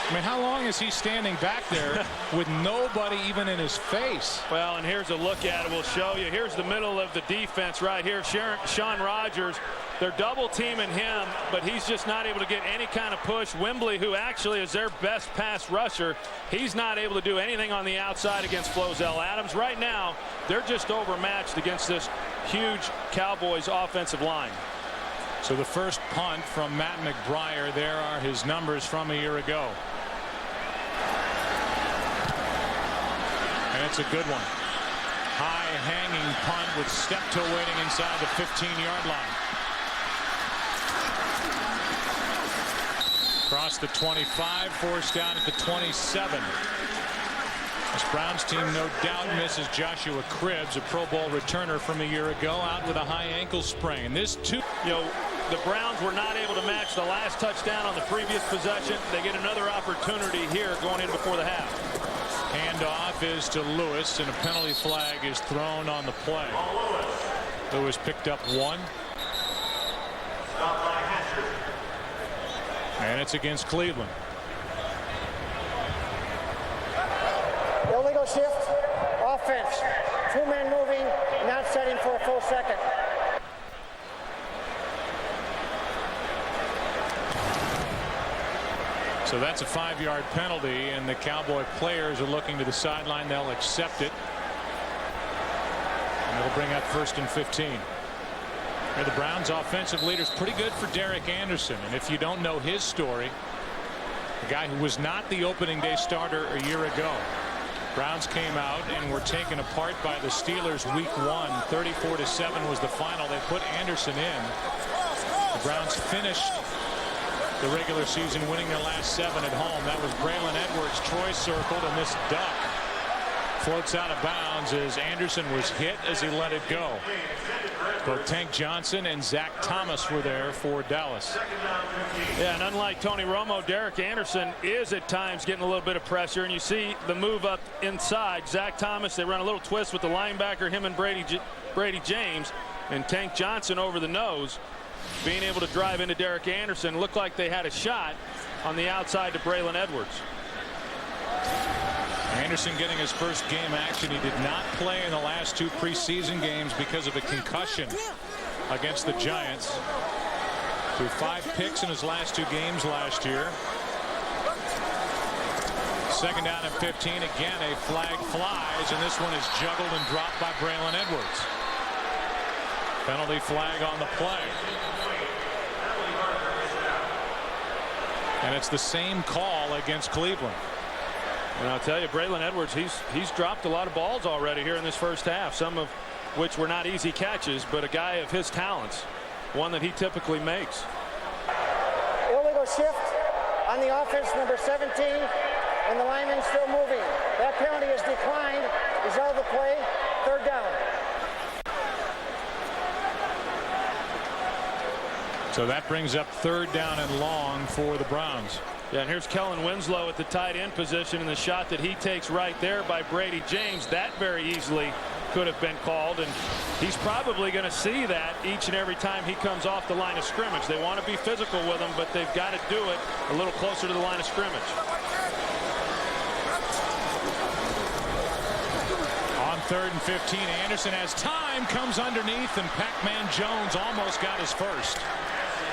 I mean, how long is he standing back there with nobody even in his face? Well, and here's a look at it. We'll show you. Here's the middle of the defense right here. Sean Rogers, they're double teaming him, but he's just not able to get any kind of push. Wembley, who actually is their best pass rusher, he's not able to do anything on the outside against Flozell Adams. Right now, they're just overmatched against this huge Cowboys offensive line. So the first punt from Matt McBriar. There are his numbers from a year ago. And it's a good one. High hanging punt with Sept waiting inside the 15-yard line. Across the 25, forced down at the 27. This Browns team no doubt misses Joshua Cribbs, a Pro Bowl returner from a year ago, out with a high ankle sprain. This too. You know, the Browns were not able to match the last touchdown on the previous possession. They get another opportunity here going in before the half. Handoff is to Lewis, and a penalty flag is thrown on the play. Lewis picked up 1. And it's against Cleveland. Illegal shift, offense. 2 men moving, not setting for a full second. So that's a 5-yard penalty, and the Cowboy players are looking to the sideline. They'll accept it. And it'll bring up 1st and 15. Here the Browns offensive leader's pretty good for Derek Anderson. And if you don't know his story, the guy who was not the opening day starter a year ago. Browns came out and were taken apart by the Steelers week 1. 34-7 was the final. They put Anderson in. The Browns finished the regular season winning their last 7 at home. That was Braylon Edwards. Troy circled, and this duck floats out of bounds as Anderson was hit as he let it go. Both Tank Johnson and Zach Thomas were there for Dallas. Yeah, and unlike Tony Romo, Derek Anderson is at times getting a little bit of pressure, and you see the move up inside. Zach Thomas, they run a little twist with the linebacker, him and Brady James, and Tank Johnson over the nose, being able to drive into Derek Anderson. Looked like they had a shot on the outside to Braylon Edwards. Anderson getting his first game action. He did not play in the last 2 preseason games because of a concussion against the Giants. Threw 5 picks in his last 2 games last year. Second down and 15. Again, a flag flies, and this one is juggled and dropped by Braylon Edwards. Penalty flag on the play. And it's the same call against Cleveland. And I'll tell you, Braylon Edwards, he's dropped a lot of balls already here in this first half, some of which were not easy catches, but a guy of his talents, one that he typically makes. Illegal shift on the offense, number 17, and the lineman still moving. That penalty is declined. Result of the play, 3rd down. So that brings up 3rd down and long for the Browns. Yeah, and here's Kellen Winslow at the tight end position, and the shot that he takes right there by Brady James, that very easily could have been called, and he's probably going to see that each and every time he comes off the line of scrimmage. They want to be physical with him, but they've got to do it a little closer to the line of scrimmage. On 3rd and 15, Anderson has time, comes underneath, and Pac-Man Jones almost got his first.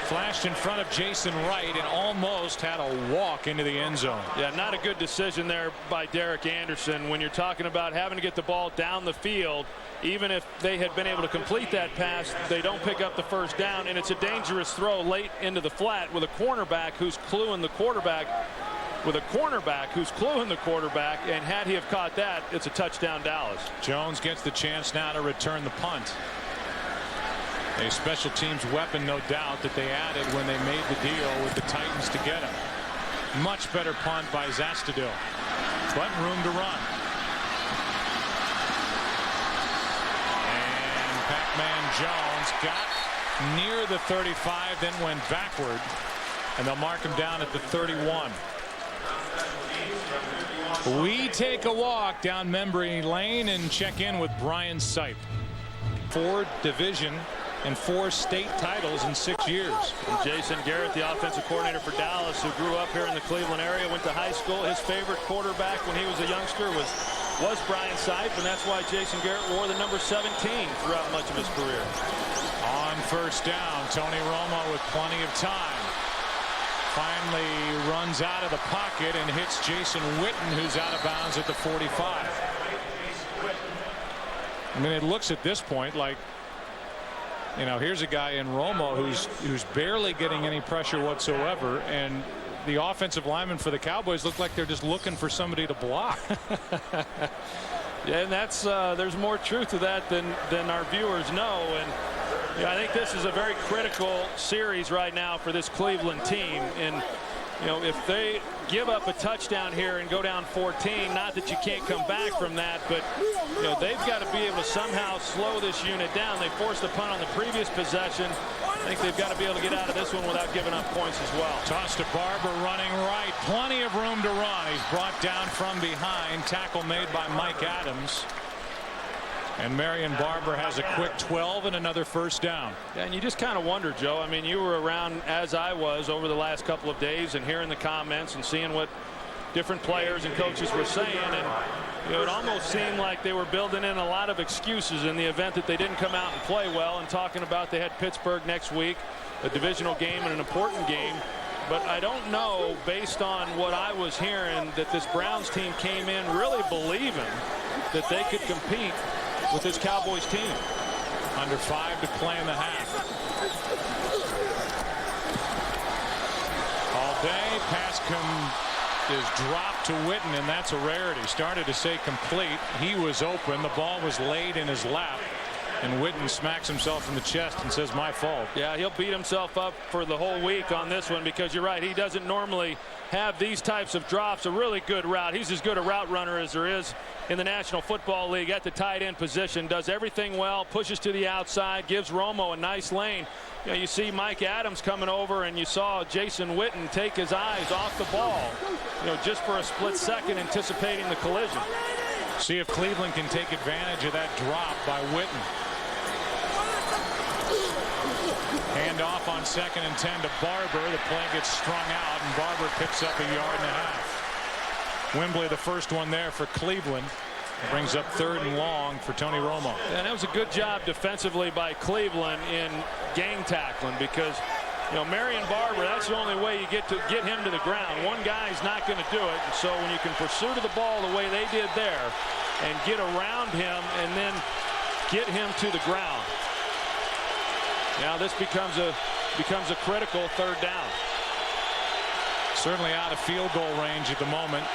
Flashed in front of Jason Wright and almost had a walk into the end zone. Yeah, not a good decision there by Derek Anderson when you're talking about having to get the ball down the field. Even if they had been able to complete that pass, they don't pick up the first down, and it's a dangerous throw late into the flat with a cornerback who's cluing the quarterback. And had he have caught that, it's a touchdown Dallas. Jones gets the chance now to return the punt. A special teams weapon, no doubt, that they added when they made the deal with the Titans to get him. Much better punt by Zastudil, but room to run. And Pac-Man Jones got near the 35, then went backward, and they'll mark him down at the 31. We take a walk down memory lane and check in with Brian Sept. 4 division and 4 state titles in 6 years. And Jason Garrett, the offensive coordinator for Dallas, who grew up here in the Cleveland area, went to high school. His favorite quarterback when he was a youngster was Brian Sept, and that's why Jason Garrett wore the number 17 throughout much of his career. On 1st down, Tony Romo with plenty of time. Finally runs out of the pocket and hits Jason Witten, who's out of bounds at the 45. I mean, it looks at this point like, you know, here's a guy in Romo who's barely getting any pressure whatsoever, and the offensive linemen for the Cowboys look like they're just looking for somebody to block. Yeah, and that's there's more truth to that than our viewers know. And yeah, I think this is a very critical series right now for this Cleveland team. And you know, if they give up a touchdown here and go down 14, not that you can't come back from that, but you know, they've got to be able to somehow slow this unit down. They forced the punt on the previous possession. I think they've got to be able to get out of this one without giving up points as well. Toss to Barber, running right. Plenty of room to run. He's brought down from behind. Tackle made by Mike Adams. And Marion Barber has a quick 12 and another 1st down. Yeah, and you just kind of wonder, Joe. I mean, you were around as I was over the last couple of days and hearing the comments and seeing what different players and coaches were saying. And you know, it almost seemed like they were building in a lot of excuses in the event that they didn't come out and play well, and talking about they had Pittsburgh next week, a divisional game and an important game. But I don't know, based on what I was hearing, that this Browns team came in really believing that they could compete with this Cowboys team. Under 5 to play in the half. All day, pass is dropped to Witten, and that's a rarity. Started to say complete. He was open. The ball was laid in his lap. And Witten smacks himself in the chest and says, my fault. Yeah, he'll beat himself up for the whole week on this one, because you're right, he doesn't normally have these types of drops. A really good route. He's as good a route runner as there is in the National Football League at the tight end position. Does everything well, pushes to the outside, gives Romo a nice lane. You know, you see Mike Adams coming over, and you saw Jason Witten take his eyes off the ball, you know, just for a split second, anticipating the collision. See if Cleveland can take advantage of that drop by Witten. Hand off on 2nd and 10 to Barber. The play gets strung out, and Barber picks up a yard and a half. Wembley, the first one there for Cleveland. It brings up 3rd and long for Tony Romo. And that was a good job defensively by Cleveland in gang tackling, because, you know, Marion Barber, that's the only way you get him to the ground. One guy's not going to do it. And so when you can pursue to the ball the way they did there and get around him and then get him to the ground, now this becomes a critical 3rd down. Certainly out of field goal range at the moment.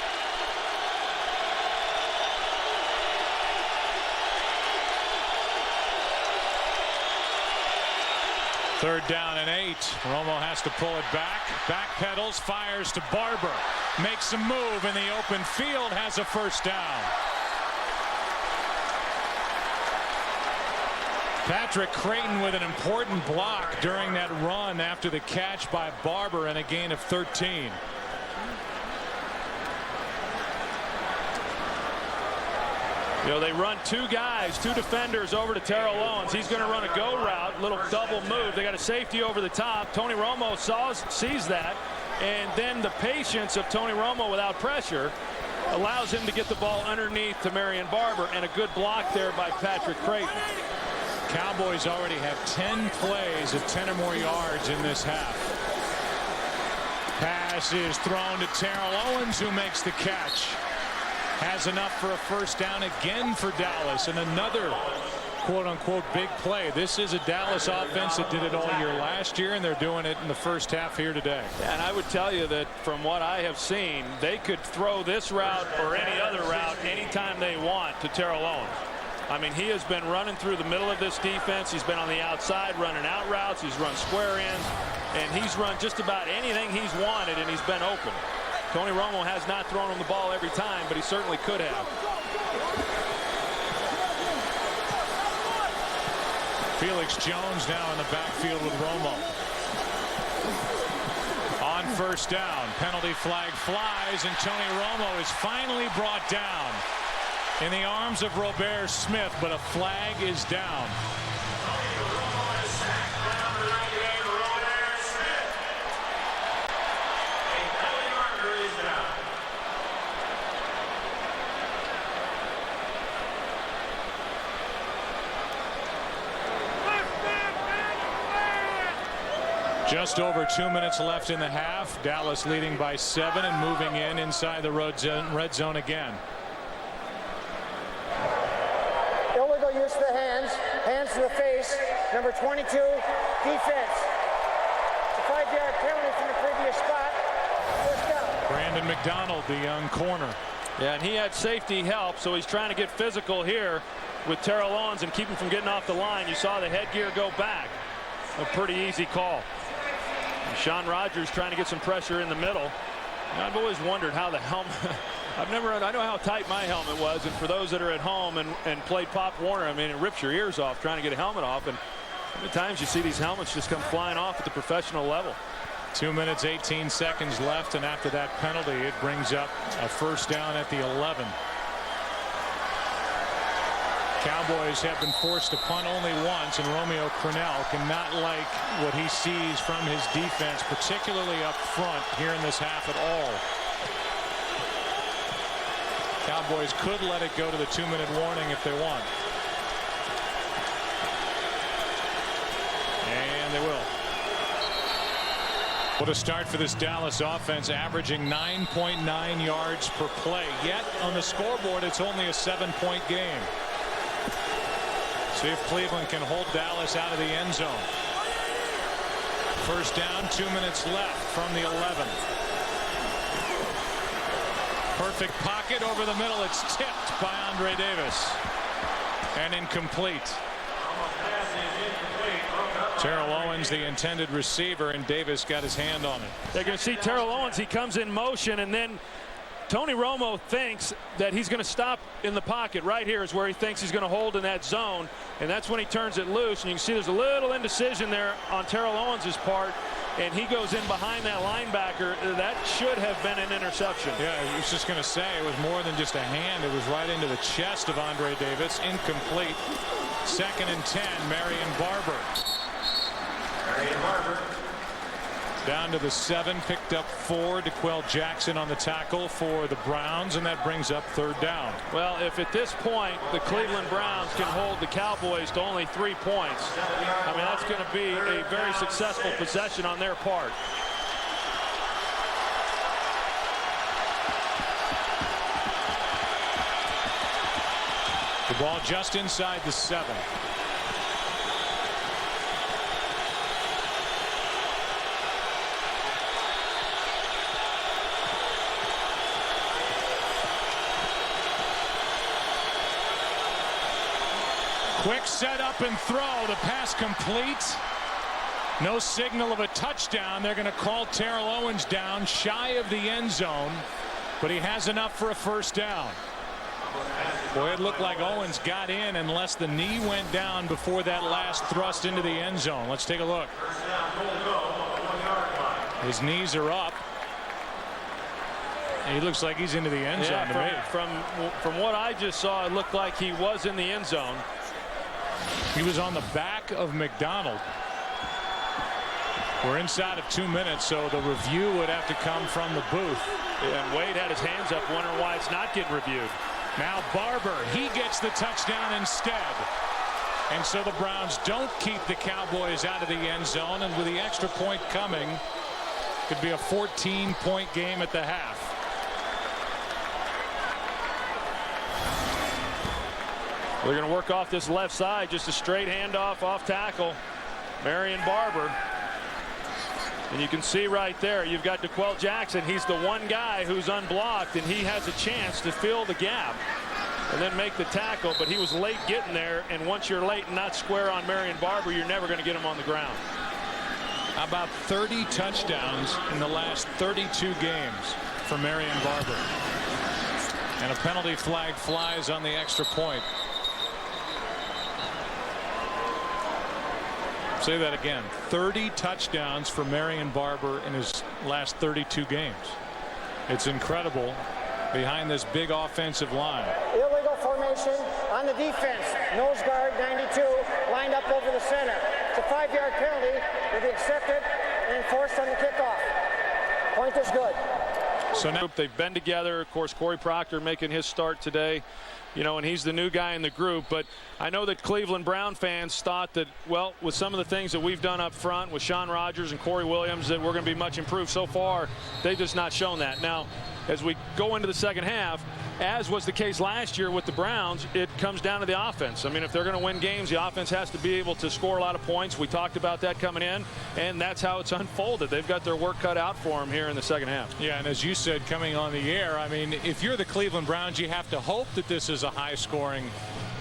Third down and 8. Romo has to pull it back. Backpedals, fires to Barber. Makes a move in the open field, has a first down. Patrick Creighton with an important block during that run after the catch by Barber, and a gain of 13. You know, they run 2 defenders over to Terrell Owens. He's going to run a go route, little double move. They got a safety over the top. Tony Romo sees that, and then the patience of Tony Romo without pressure allows him to get the ball underneath to Marion Barber, and a good block there by Patrick Creighton. Cowboys already have 10 plays of 10 or more yards in this half. Pass is thrown to Terrell Owens, who makes the catch. Has enough for a first down again for Dallas, and another quote-unquote big play. This is a Dallas offense that did it all year last year, and they're doing it in the first half here today. And I would tell you that from what I have seen, they could throw this route or any other route anytime they want to Terrell Owens. I mean, he has been running through the middle of this defense. He's been on the outside running out routes. He's run square ends, and he's run just about anything he's wanted, and he's been open. Tony Romo has not thrown him the ball every time, but he certainly could have. Felix Jones now in the backfield with Romo. On first down, penalty flag flies, and Tony Romo is finally brought down in the arms of Robert Smith, but a flag is down. Just over 2 minutes left in the half. Dallas leading by 7 and moving inside the red zone again. Illegal use of the hands to the face, number 22, defense. It's a 5-yard penalty from the previous spot. First down. Brandon McDonald, the young corner. Yeah, and he had safety help, so he's trying to get physical here with Terrell Owens and keep him from getting off the line. You saw the headgear go back. A pretty easy call. And Sean Rogers trying to get some pressure in the middle. And I've always wondered how the helmet I know how tight my helmet was, and for those that are at home and played Pop Warner, I mean, it rips your ears off trying to get a helmet off, and at times you see these helmets just come flying off at the professional level. 2 minutes 18 seconds left, and after that penalty it brings up a first down at the 11. Cowboys have been forced to punt only once, and Romeo Crennel cannot like what he sees from his defense, particularly up front here in this half at all. Cowboys could let it go to the 2-minute warning if they want. And they will. What a start for this Dallas offense, averaging 9.9 yards per play. Yet on the scoreboard, it's only a 7-point game. See if Cleveland can hold Dallas out of the end zone. First down, 2 minutes left from the 11. Perfect pocket over the middle. It's tipped by Andre Davis and incomplete. Terrell Owens, the intended receiver, and Davis got his hand on it. They're going to see Terrell Owens. He comes in motion, and then Tony Romo thinks that he's going to stop in the pocket. Right here is where he thinks he's going to hold in that zone, and that's when he turns it loose. And you can see there's a little indecision there on Terrell Owens' part, and he goes in behind that linebacker. That should have been an interception. Yeah, I was just going to say it was more than just a hand. It was right into the chest of Andre Davis. Incomplete. 2nd and 10, Marion Barber. Down to the 7, picked up 4. DeQuell Jackson on the tackle for the Browns, and that brings up 3rd down. Well, if at this point the Cleveland Browns can hold the Cowboys to only 3 points, I mean, that's going to be a very successful possession on their part. The ball just inside the 7. Quick set up and throw. The pass complete. No signal of a touchdown. They're going to call Terrell Owens down shy of the end zone, but he has enough for a 1st down. Boy, it looked like Owens got in unless the knee went down before that last thrust into the end zone. Let's take a look. His knees are up. And he looks like he's into the end zone to me. From what I just saw, it looked like he was in the end zone. He was on the back of McDonald. We're inside of 2 minutes, so the review would have to come from the booth. And Wade had his hands up, wondering why it's not getting reviewed. Now Barber, he gets the touchdown instead. And so the Browns don't keep the Cowboys out of the end zone, and with the extra point coming, could be a 14-point game at the half. We're going to work off this left side, just a straight handoff off tackle. Marion Barber. And you can see right there, you've got DeQuell Jackson. He's the one guy who's unblocked, and he has a chance to fill the gap and then make the tackle. But he was late getting there, and once you're late and not square on Marion Barber, you're never going to get him on the ground. About 30 touchdowns in the last 32 games for Marion Barber. And a penalty flag flies on the extra point. Say that again. 30 touchdowns for Marion Barber in his last 32 games. It's incredible behind this big offensive line. Illegal formation on the defense. Nose guard 92 lined up over the center. It's a 5-yard penalty. Will be accepted and enforced on the kickoff. Point is good. So now they've been together. Of course, Corey Proctor making his start today. You know, and he's the new guy in the group. But I know that Cleveland Brown fans thought that, well, with some of the things that we've done up front with Sean Rogers and Corey Williams, that we're going to be much improved. So far, they've just not shown that. Now, as we go into the second half, as was the case last year with the Browns, it comes down to the offense. I mean, if they're going to win games, the offense has to be able to score a lot of points. We talked about that coming in, and that's how it's unfolded. They've got their work cut out for them here in the second half. Yeah, and as you said, coming on the air, I mean, if you're the Cleveland Browns, you have to hope that this is a high-scoring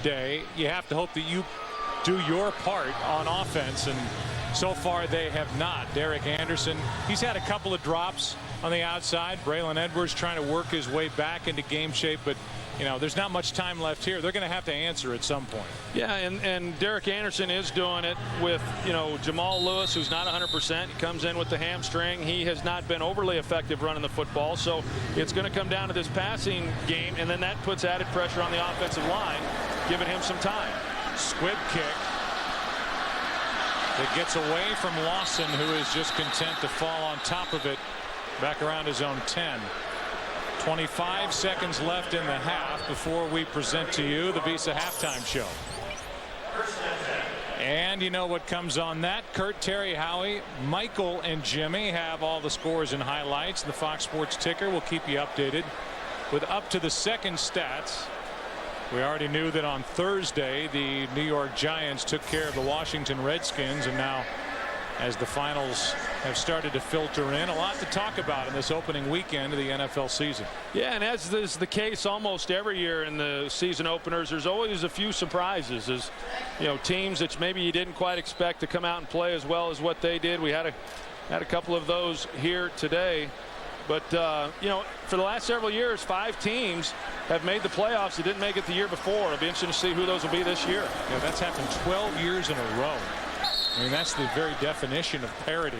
day. You have to hope that you do your part on offense, and so far they have not. Derek Anderson, he's had a couple of drops on the outside. Braylon Edwards trying to work his way back into game shape, but you know, there's not much time left here. They're going to have to answer at some point. Yeah, and Derek Anderson is doing it with, you know, Jamal Lewis, who's not 100%. He comes in with the hamstring. He has not been overly effective running the football, so it's going to come down to this passing game, and then that puts added pressure on the offensive line, giving him some time. Squib kick that gets away from Lawson, who is just content to fall on top of it back around his own 10. 25 seconds left in the half before we present to you the Visa halftime show. And you know what comes on that. Kurt, Terry, Howie, Michael, and Jimmy have all the scores and highlights. The Fox Sports ticker will keep you updated with up to the second stats. We already knew that on Thursday the New York Giants took care of the Washington Redskins, and now as the finals have started to filter in. A lot to talk about in this opening weekend of the NFL season. Yeah, and as is the case almost every year in the season openers, there's always a few surprises. As you know, teams that maybe you didn't quite expect to come out and play as well as what they did. We had a couple of those here today. But, you know, for the last several years, 5 teams have made the playoffs that didn't make it the year before. It'll be interesting to see who those will be this year. Yeah, that's happened 12 years in a row. I mean, that's the very definition of parity,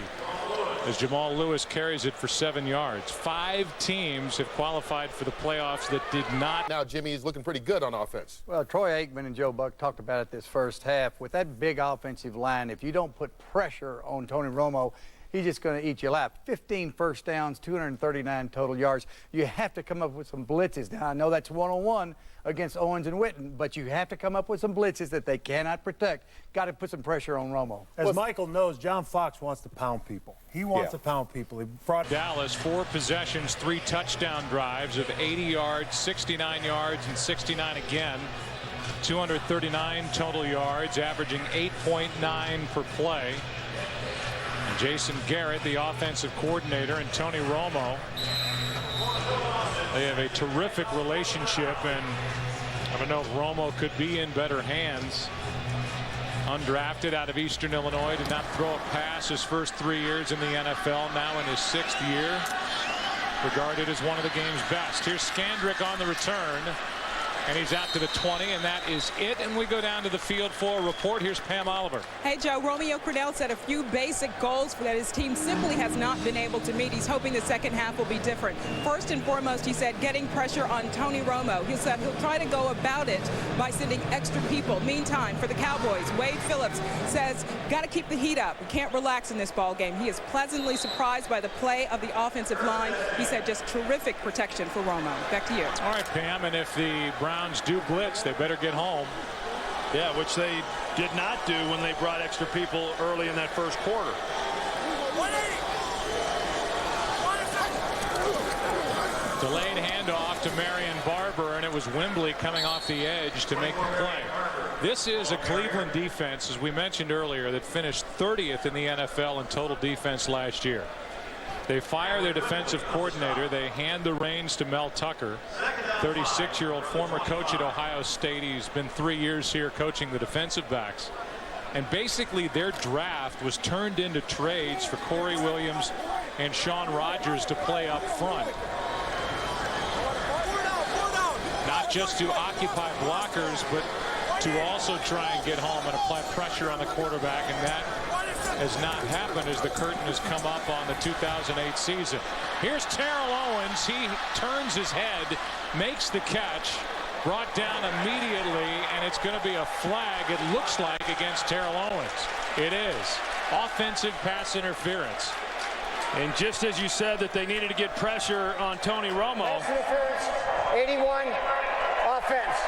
as Jamal Lewis carries it for 7 yards. 5 teams have qualified for the playoffs that did not. Now Jimmy is looking pretty good on offense. Well, Troy Aikman and Joe Buck talked about it this first half. With that big offensive line, if you don't put pressure on Tony Romo, he's just going to eat you alive. 15 first downs, 239 total yards. You have to come up with some blitzes. Now, I know that's one-on-one against Owens and Witten, but you have to come up with some blitzes that they cannot protect. Got to put some pressure on Romo. As Michael knows, John Fox wants to pound people. He wants to pound people. He brought Dallas 4 possessions, 3 touchdown drives of 80 yards, 69 yards, and 69 again. 239 total yards, averaging 8.9 per play. Jason Garrett, the offensive coordinator, and Tony Romo, they have a terrific relationship, and I don't know if Romo could be in better hands. Undrafted out of Eastern Illinois, did not throw a pass his first 3 years in the NFL, now in his 6th year. Regarded as one of the game's best. Here's Skandrick on the return. And he's out to the 20, and that is it. And we go down to the field for a report. Here's Pam Oliver. Hey, Joe, Romeo Crennel set a few basic goals that his team simply has not been able to meet. He's hoping the second half will be different. First and foremost, he said, getting pressure on Tony Romo. He said he'll try to go about it by sending extra people. Meantime, for the Cowboys, Wade Phillips says, got to keep the heat up. We can't relax in this ball game. He is pleasantly surprised by the play of the offensive line. He said just terrific protection for Romo. Back to you. All right, Pam, and if the Browns do blitz, they better get home. Yeah, which they did not do when they brought extra people early in that first quarter. Delayed handoff to Marion Barber, and it was Wembley coming off the edge to make the play. This is a Cleveland defense, as we mentioned earlier, that finished 30th in the NFL in total defense last year. They fire their defensive coordinator. They hand the reins to Mel Tucker, 36-year-old former coach at Ohio State. He's been 3 years here coaching the defensive backs. And basically their draft was turned into trades for Corey Williams and Sean Rogers to play up front. Not just to occupy blockers, but to also try and get home and apply pressure on the quarterback, and that has not happened as the curtain has come up on the 2008 season. Here's Terrell Owens. He turns his head, makes the catch, brought down immediately, and it's going to be a flag, it looks like, against Terrell Owens. It is. Offensive pass interference. And just as you said that they needed to get pressure on Tony Romo. Pass interference, 81, offense.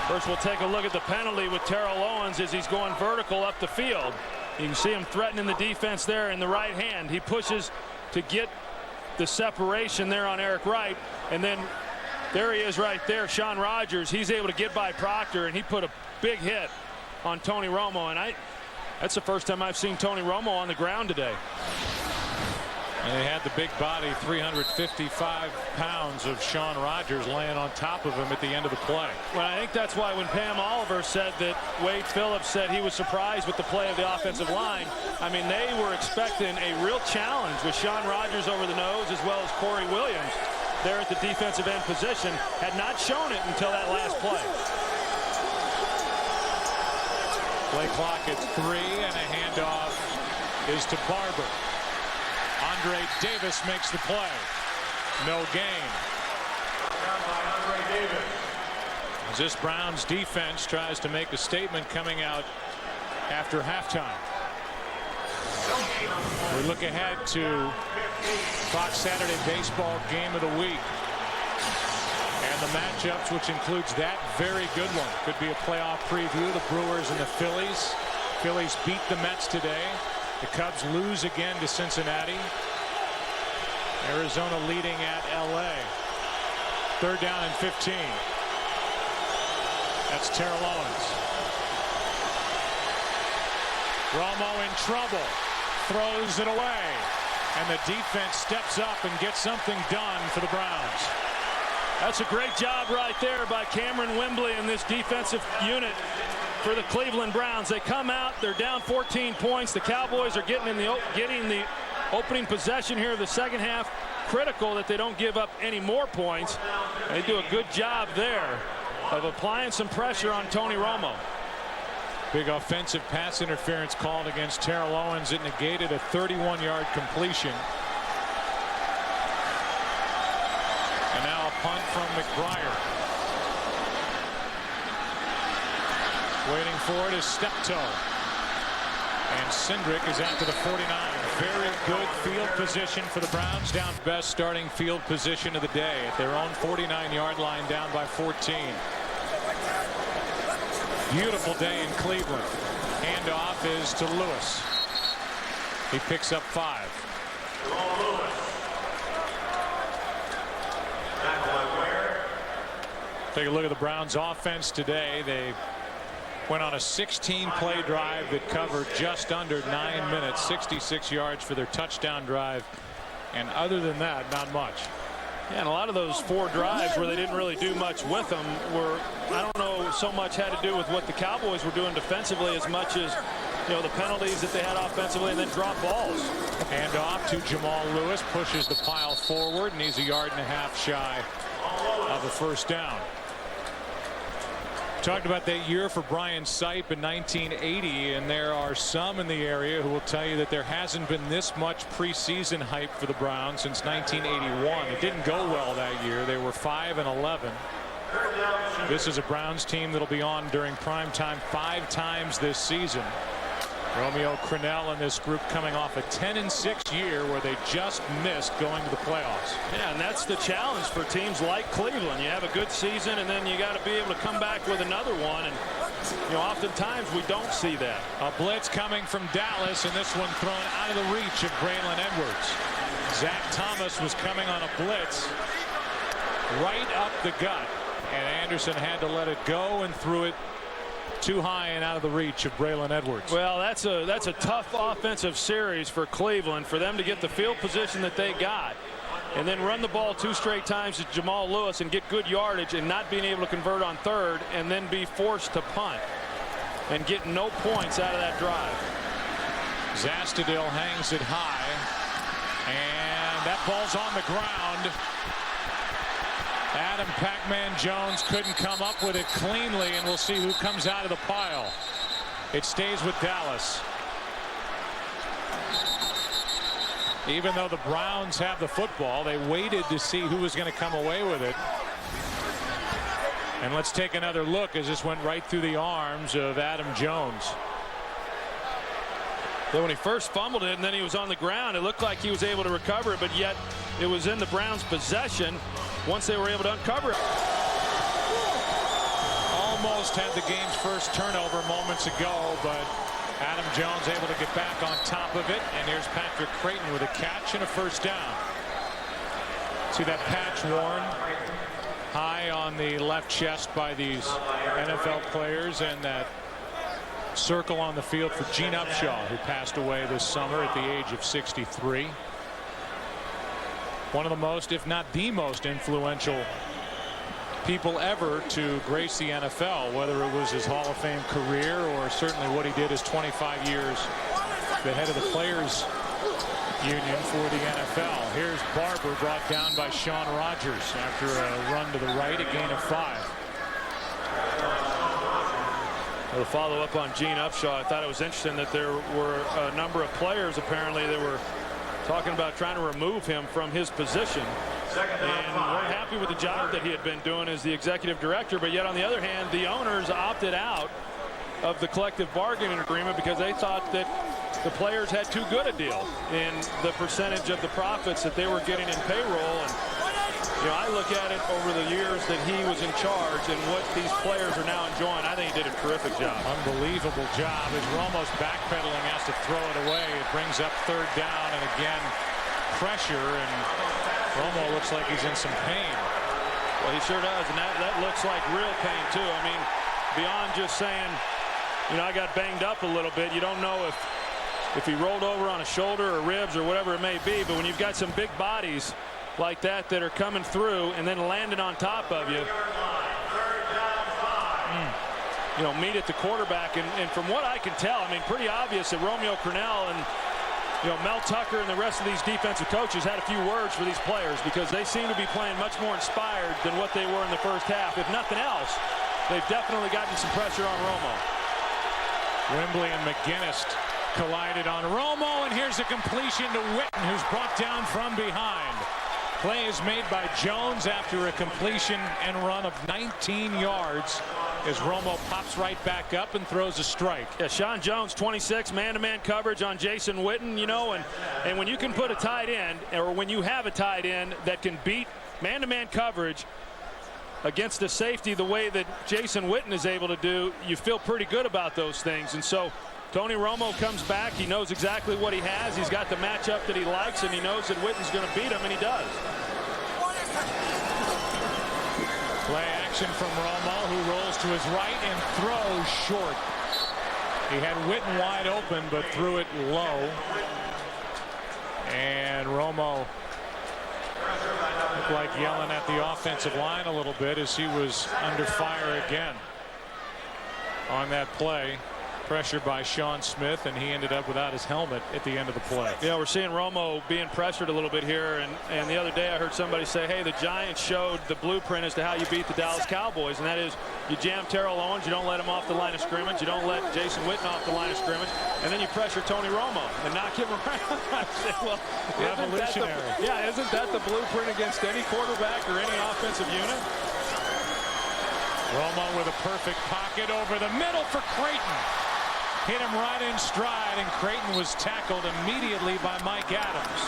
First, we'll take a look at the penalty with Terrell Owens as he's going vertical up the field. You can see him threatening the defense there in the right hand. He pushes to get the separation there on Eric Wright, and then there he is right there, Sean Rogers. He's able to get by Proctor, and he put a big hit on Tony Romo, and that's the first time I've seen Tony Romo on the ground today. And they had the big body, 355 pounds of Sean Rogers laying on top of him at the end of the play. Well, I think that's why when Pam Oliver said that Wade Phillips said he was surprised with the play of the offensive line, I mean, they were expecting a real challenge with Sean Rogers over the nose as well as Corey Williams there at the defensive end position. Had not shown it until that last play. Play clock at 3, and a handoff is to Barber. Andre Davis makes the play. No gain. As this Browns defense tries to make a statement coming out after halftime. We look ahead to Fox Saturday Baseball Game of the Week. And the matchups, which includes that very good one. Could be a playoff preview. The Brewers and the Phillies. Phillies beat the Mets today. The Cubs lose again to Cincinnati. Arizona leading at LA. 3rd down and 15. That's Terrell Owens. Romo in trouble, throws it away, and the defense steps up and gets something done for the Browns. That's a great job right there by Cameron Wembley and this defensive unit for the Cleveland Browns. They come out, they're down 14 points. The Cowboys are getting the opening possession here of the second half. Critical that they don't give up any more points. They do a good job there of applying some pressure on Tony Romo. Big offensive pass interference called against Terrell Owens. It negated a 31-yard completion. And now a punt from McBriar. Waiting for it is Sept. And Cindric is out to the 49. Very good field position for the Browns. Down best starting field position of the day at their own 49-yard line, down by 14. Beautiful day in Cleveland. Handoff is to Lewis. He picks up 5. Take a look at the Browns offense today. They went on a 16-play drive that covered just under 9 minutes, 66 yards for their touchdown drive. And other than that, not much. Yeah, and a lot of those 4 drives where they didn't really do much with them were, I don't know, so much had to do with what the Cowboys were doing defensively as much as, you know, the penalties that they had offensively and then drop balls. Hand off to Jamal Lewis, pushes the pile forward, and he's a yard and a half shy of a first down. Talked about that year for Brian Sept in 1980, and there are some in the area who will tell you that there hasn't been this much preseason hype for the Browns since 1981. It didn't go well that year. They were 5-11. This is a Browns team that'll be on during prime time 5 times this season. Romeo Crennel and this group coming off a 10-6 year where they just missed going to the playoffs. Yeah, and that's the challenge for teams like Cleveland. You have a good season, and then you got to be able to come back with another one. And, you know, oftentimes we don't see that. A blitz coming from Dallas, and this one thrown out of the reach of Braylon Edwards. Zach Thomas was coming on a blitz right up the gut, and Anderson had to let it go and threw it too high and out of the reach of Braylon Edwards. Well, that's a tough offensive series for Cleveland, for them to get the field position that they got and then run the ball 2 straight times to Jamal Lewis and get good yardage and not being able to convert on third and then be forced to punt and get no points out of that drive. Zastudil hangs it high, and that ball's on the ground. Adam Pac-Man Jones couldn't come up with it cleanly, and we'll see who comes out of the pile. It stays with Dallas. Even though the Browns have the football, they waited to see who was going to come away with it. And let's take another look as this went right through the arms of Adam Jones. So when he first fumbled it and then he was on the ground, it looked like he was able to recover it, but yet it was in the Browns' possession once they were able to uncover it. Almost had the game's first turnover moments ago, but Adam Jones able to get back on top of it. And here's Patrick Creighton with a catch and a first down. See that patch worn high on the left chest by these NFL players, and that circle on the field for Gene Upshaw, who passed away this summer at the age of 63. One of the most, if not the most, influential people ever to grace the NFL, whether it was his Hall of Fame career or certainly what he did as 25 years the head of the Players Union for the NFL. Here's Barber, brought down by Sean Rogers after a run to the right, a gain of 5. To follow up on Gene Upshaw, I thought it was interesting that there were a number of players apparently that were talking about trying to remove him from his position and weren't happy with the job that he had been doing as the executive director. But yet on the other hand, the owners opted out of the collective bargaining agreement because they thought that the players had too good a deal in the percentage of the profits that they were getting in payroll. And you know, I look at it over the years that he was in charge and what these players are now enjoying. I think he did a terrific job. Unbelievable job as Romo's backpedaling, has to throw it away. It brings up third down, and again pressure, and Romo looks like he's in some pain. Well, he sure does, and that looks like real pain too. I mean, beyond just saying You know, I got banged up a little bit. You don't know if he rolled over on a shoulder or ribs or whatever it may be, but when you've got some big bodies like that are coming through and then landing on top of you, you know, meet at the quarterback. And from what I can tell, I mean, pretty obvious that Romeo Crennel and, you know, Mel Tucker and the rest of these defensive coaches had a few words for these players, because they seem to be playing much more inspired than what they were in the first half. If nothing else, they've definitely gotten some pressure on Romo. Wembley and McGinnis collided on Romo, and here's a completion to Witten, who's brought down from behind. Play is made by Jones after a completion and run of 19 yards as Romo pops right back up and throws a strike. Yeah, Sean Jones, 26, man-to-man coverage on Jason Witten, you know, and when you can put a tight end, or when you have a tight end that can beat man-to-man coverage against the safety the way that Jason Witten is able to do, you feel pretty good about those things. And so Tony Romo comes back. He knows exactly what he has. He's got the matchup that he likes, and he knows that Witten's going to beat him, and he does. Play action from Romo, who rolls to his right and throws short. He had Witten wide open, but threw it low. And Romo looked like yelling at the offensive line a little bit as he was under fire again on that play. Pressured by Sean Smith, and he ended up without his helmet at the end of the play. Yeah, we're seeing Romo being pressured a little bit here, and the other day I heard somebody say, hey, the Giants showed the blueprint as to how you beat the Dallas Cowboys, and that is you jam Terrell Owens, you don't let him off the line of scrimmage, you don't let Jason Witten off the line of scrimmage, and then you pressure Tony Romo and knock him around. I say, well, isn't that the blueprint against any quarterback or any offensive unit? Romo with a perfect pocket over the middle for Creighton. Hit him right in stride, and Creighton was tackled immediately by Mike Adams.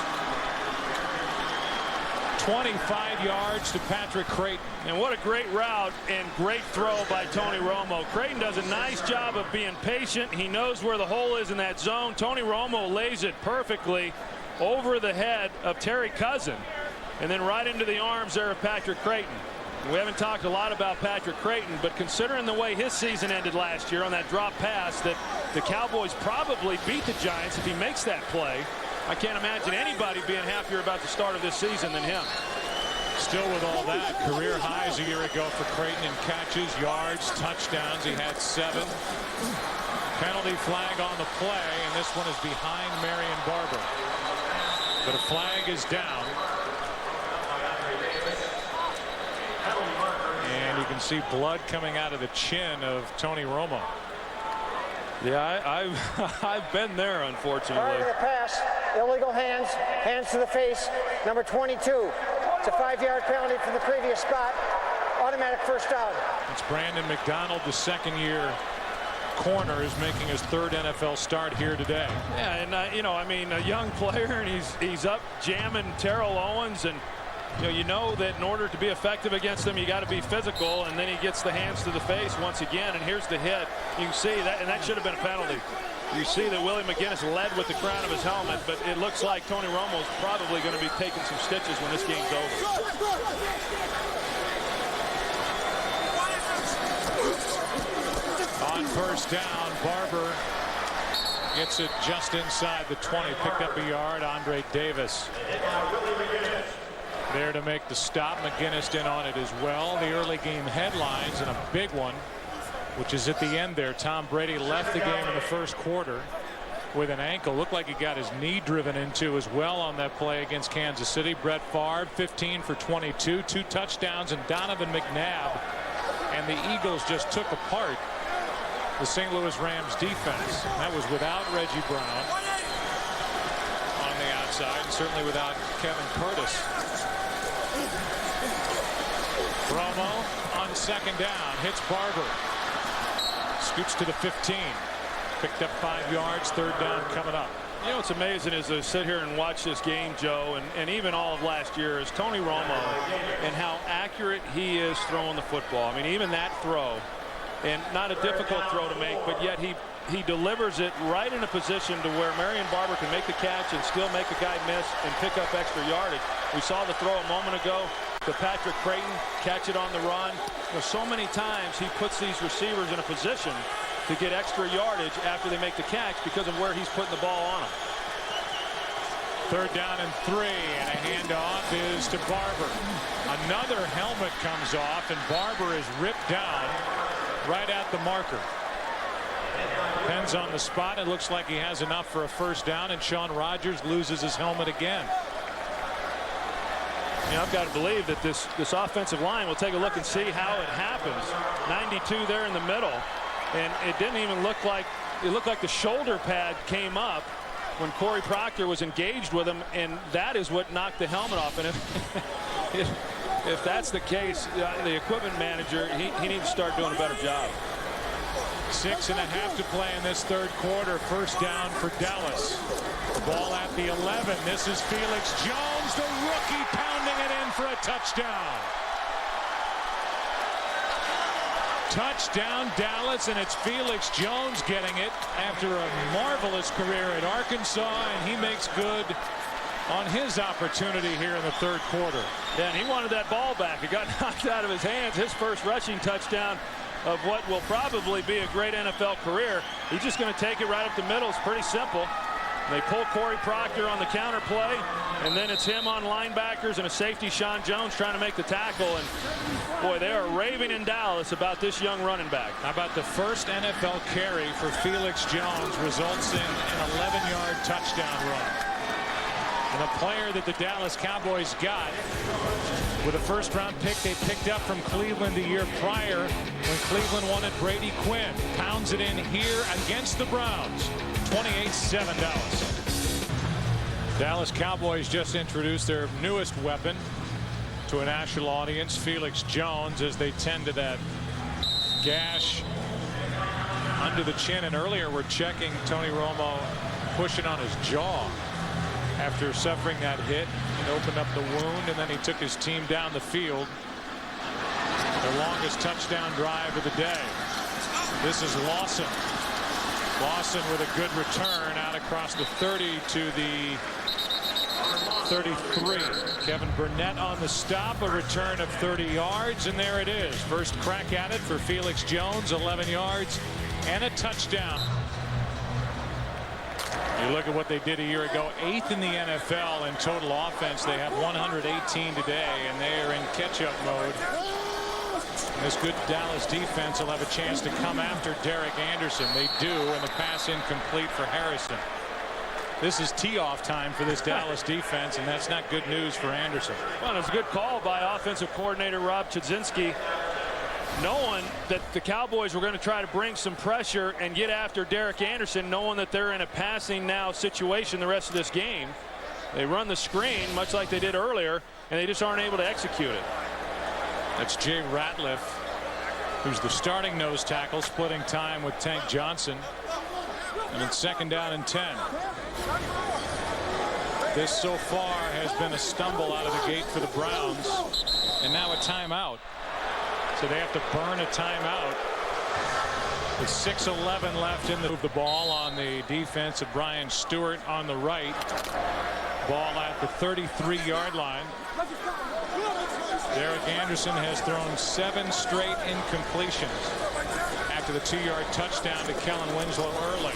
25 yards to Patrick Creighton. And what a great route and great throw by Tony Romo. Creighton does a nice job of being patient. He knows where the hole is in that zone. Tony Romo lays it perfectly over the head of Terry Cousin, and then right into the arms there of Patrick Creighton. We haven't talked a lot about Patrick Creighton, but considering the way his season ended last year on that drop pass, that the Cowboys probably beat the Giants if he makes that play, I can't imagine anybody being happier about the start of this season than him. Still with all that, career highs a year ago for Creighton in catches, yards, touchdowns. He had 7. Penalty flag on the play, and this one is behind Marion Barber. But a flag is down. And you can see blood coming out of the chin of Tony Romo. Yeah, I've been there, unfortunately. Prior to the pass, illegal hands to the face, number 22. It's a 5-yard penalty from the previous spot. Automatic first down. It's Brandon McDonald, the second-year corner, is making his 3rd NFL start here today. Yeah, and you know, I mean, a young player, and he's up jamming Terrell Owens, and you know that in order to be effective against him, you got to be physical, and then he gets the hands to the face once again, and here's the hit. You can see that, and that should have been a penalty. You see that Willie McGinnis led with the crown of his helmet, but it looks like Tony Romo's probably going to be taking some stitches when this game's over. On first down, Barber gets it just inside the 20, picked up a yard. Andre Davis there to make the stop. McGinnis in on it as well. The early game headlines, and a big one, which is at the end there. Tom Brady left the game in the first quarter with an ankle. Looked like he got his knee driven into as well on that play against Kansas City. Brett Favre, 15 for 22, 2 touchdowns, and Donovan McNabb and the Eagles just took apart the St. Louis Rams defense. That was without Reggie Brown on the outside, and certainly without Kevin Curtis. Romo on second down hits Barber, scoots to the 15, picked up 5 yards. 3rd down coming up. You know what's amazing is to sit here and watch this game, Joe, and even all of last year, is Tony Romo and how accurate he is throwing the football. I mean, even that throw, and not a difficult throw to make, but yet he delivers it right in a position to where Marion Barber can make the catch and still make a guy miss and pick up extra yardage. We saw the throw a moment ago to Patrick Creighton, catch it on the run. So many times he puts these receivers in a position to get extra yardage after they make the catch because of where he's putting the ball on them. 3rd down and 3, and a handoff is to Barber. Another helmet comes off, and Barber is ripped down right at the marker. Depends on the spot. It looks like he has enough for a 1st down, and Sean Rogers loses his helmet again. You know, I've got to believe that this offensive line will take a look and see how it happens. 92 there in the middle, and it didn't even look like it looked like the shoulder pad came up when Corey Proctor was engaged with him, and that is what knocked the helmet off. And if that's the case, the equipment manager, he needs to start doing a better job. 6.5 to play in this 3rd quarter. 1st down for Dallas. The ball at the 11. This is Felix Jones, the rookie, pounding it in for a touchdown. Touchdown Dallas, and it's Felix Jones getting it after a marvelous career at Arkansas, and he makes good on his opportunity here in the 3rd quarter. Yeah, and he wanted that ball back. It got knocked out of his hands. His first rushing touchdown of what will probably be a great NFL career. He's just going to take it right up the middle. It's pretty simple. They pull Corey Proctor on the counter play, and then it's him on linebackers and a safety, Sean Jones, trying to make the tackle. And boy, they are raving in Dallas about this young running back. How about the first NFL carry for Felix Jones results in an 11-yard touchdown run. And a player that the Dallas Cowboys got with a 1st-round pick they picked up from Cleveland the year prior when Cleveland wanted Brady Quinn. Pounds it in here against the Browns. 28-7 Dallas. Dallas Cowboys just introduced their newest weapon to a national audience, Felix Jones, as they tend to that gash under the chin. And earlier we're checking Tony Romo pushing on his jaw after suffering that hit. It opened up the wound, and then he took his team down the field. The longest touchdown drive of the day. This is Lawson. Lawson with a good return out across the 30 to the 33. Kevin Burnett on the stop, a return of 30 yards, and there it is. First crack at it for Felix Jones, 11 yards and a touchdown. You look at what they did a year ago, 8th in the NFL in total offense. They have 118 today, and they are in catch-up mode. This good Dallas defense will have a chance to come after Derek Anderson. They do, and the pass incomplete for Harrison. This is tee-off time for this Dallas defense, and that's not good news for Anderson. Well, it's a good call by offensive coordinator Rob Chudzinski, knowing that the Cowboys were going to try to bring some pressure and get after Derek Anderson, knowing that they're in a passing now situation the rest of this game. They run the screen much like they did earlier, and they just aren't able to execute it. That's Jay Ratliff, who's the starting nose tackle, splitting time with Tank Johnson. And it's 2nd down and 10. This so far has been a stumble out of the gate for the Browns, and now a timeout. So they have to burn a timeout with 6:11 left in the ball on the defense of Brian Stewart on the right. Ball at the 33-yard line. Derek Anderson has thrown 7 straight incompletions after the 2-yard touchdown to Kellen Winslow early.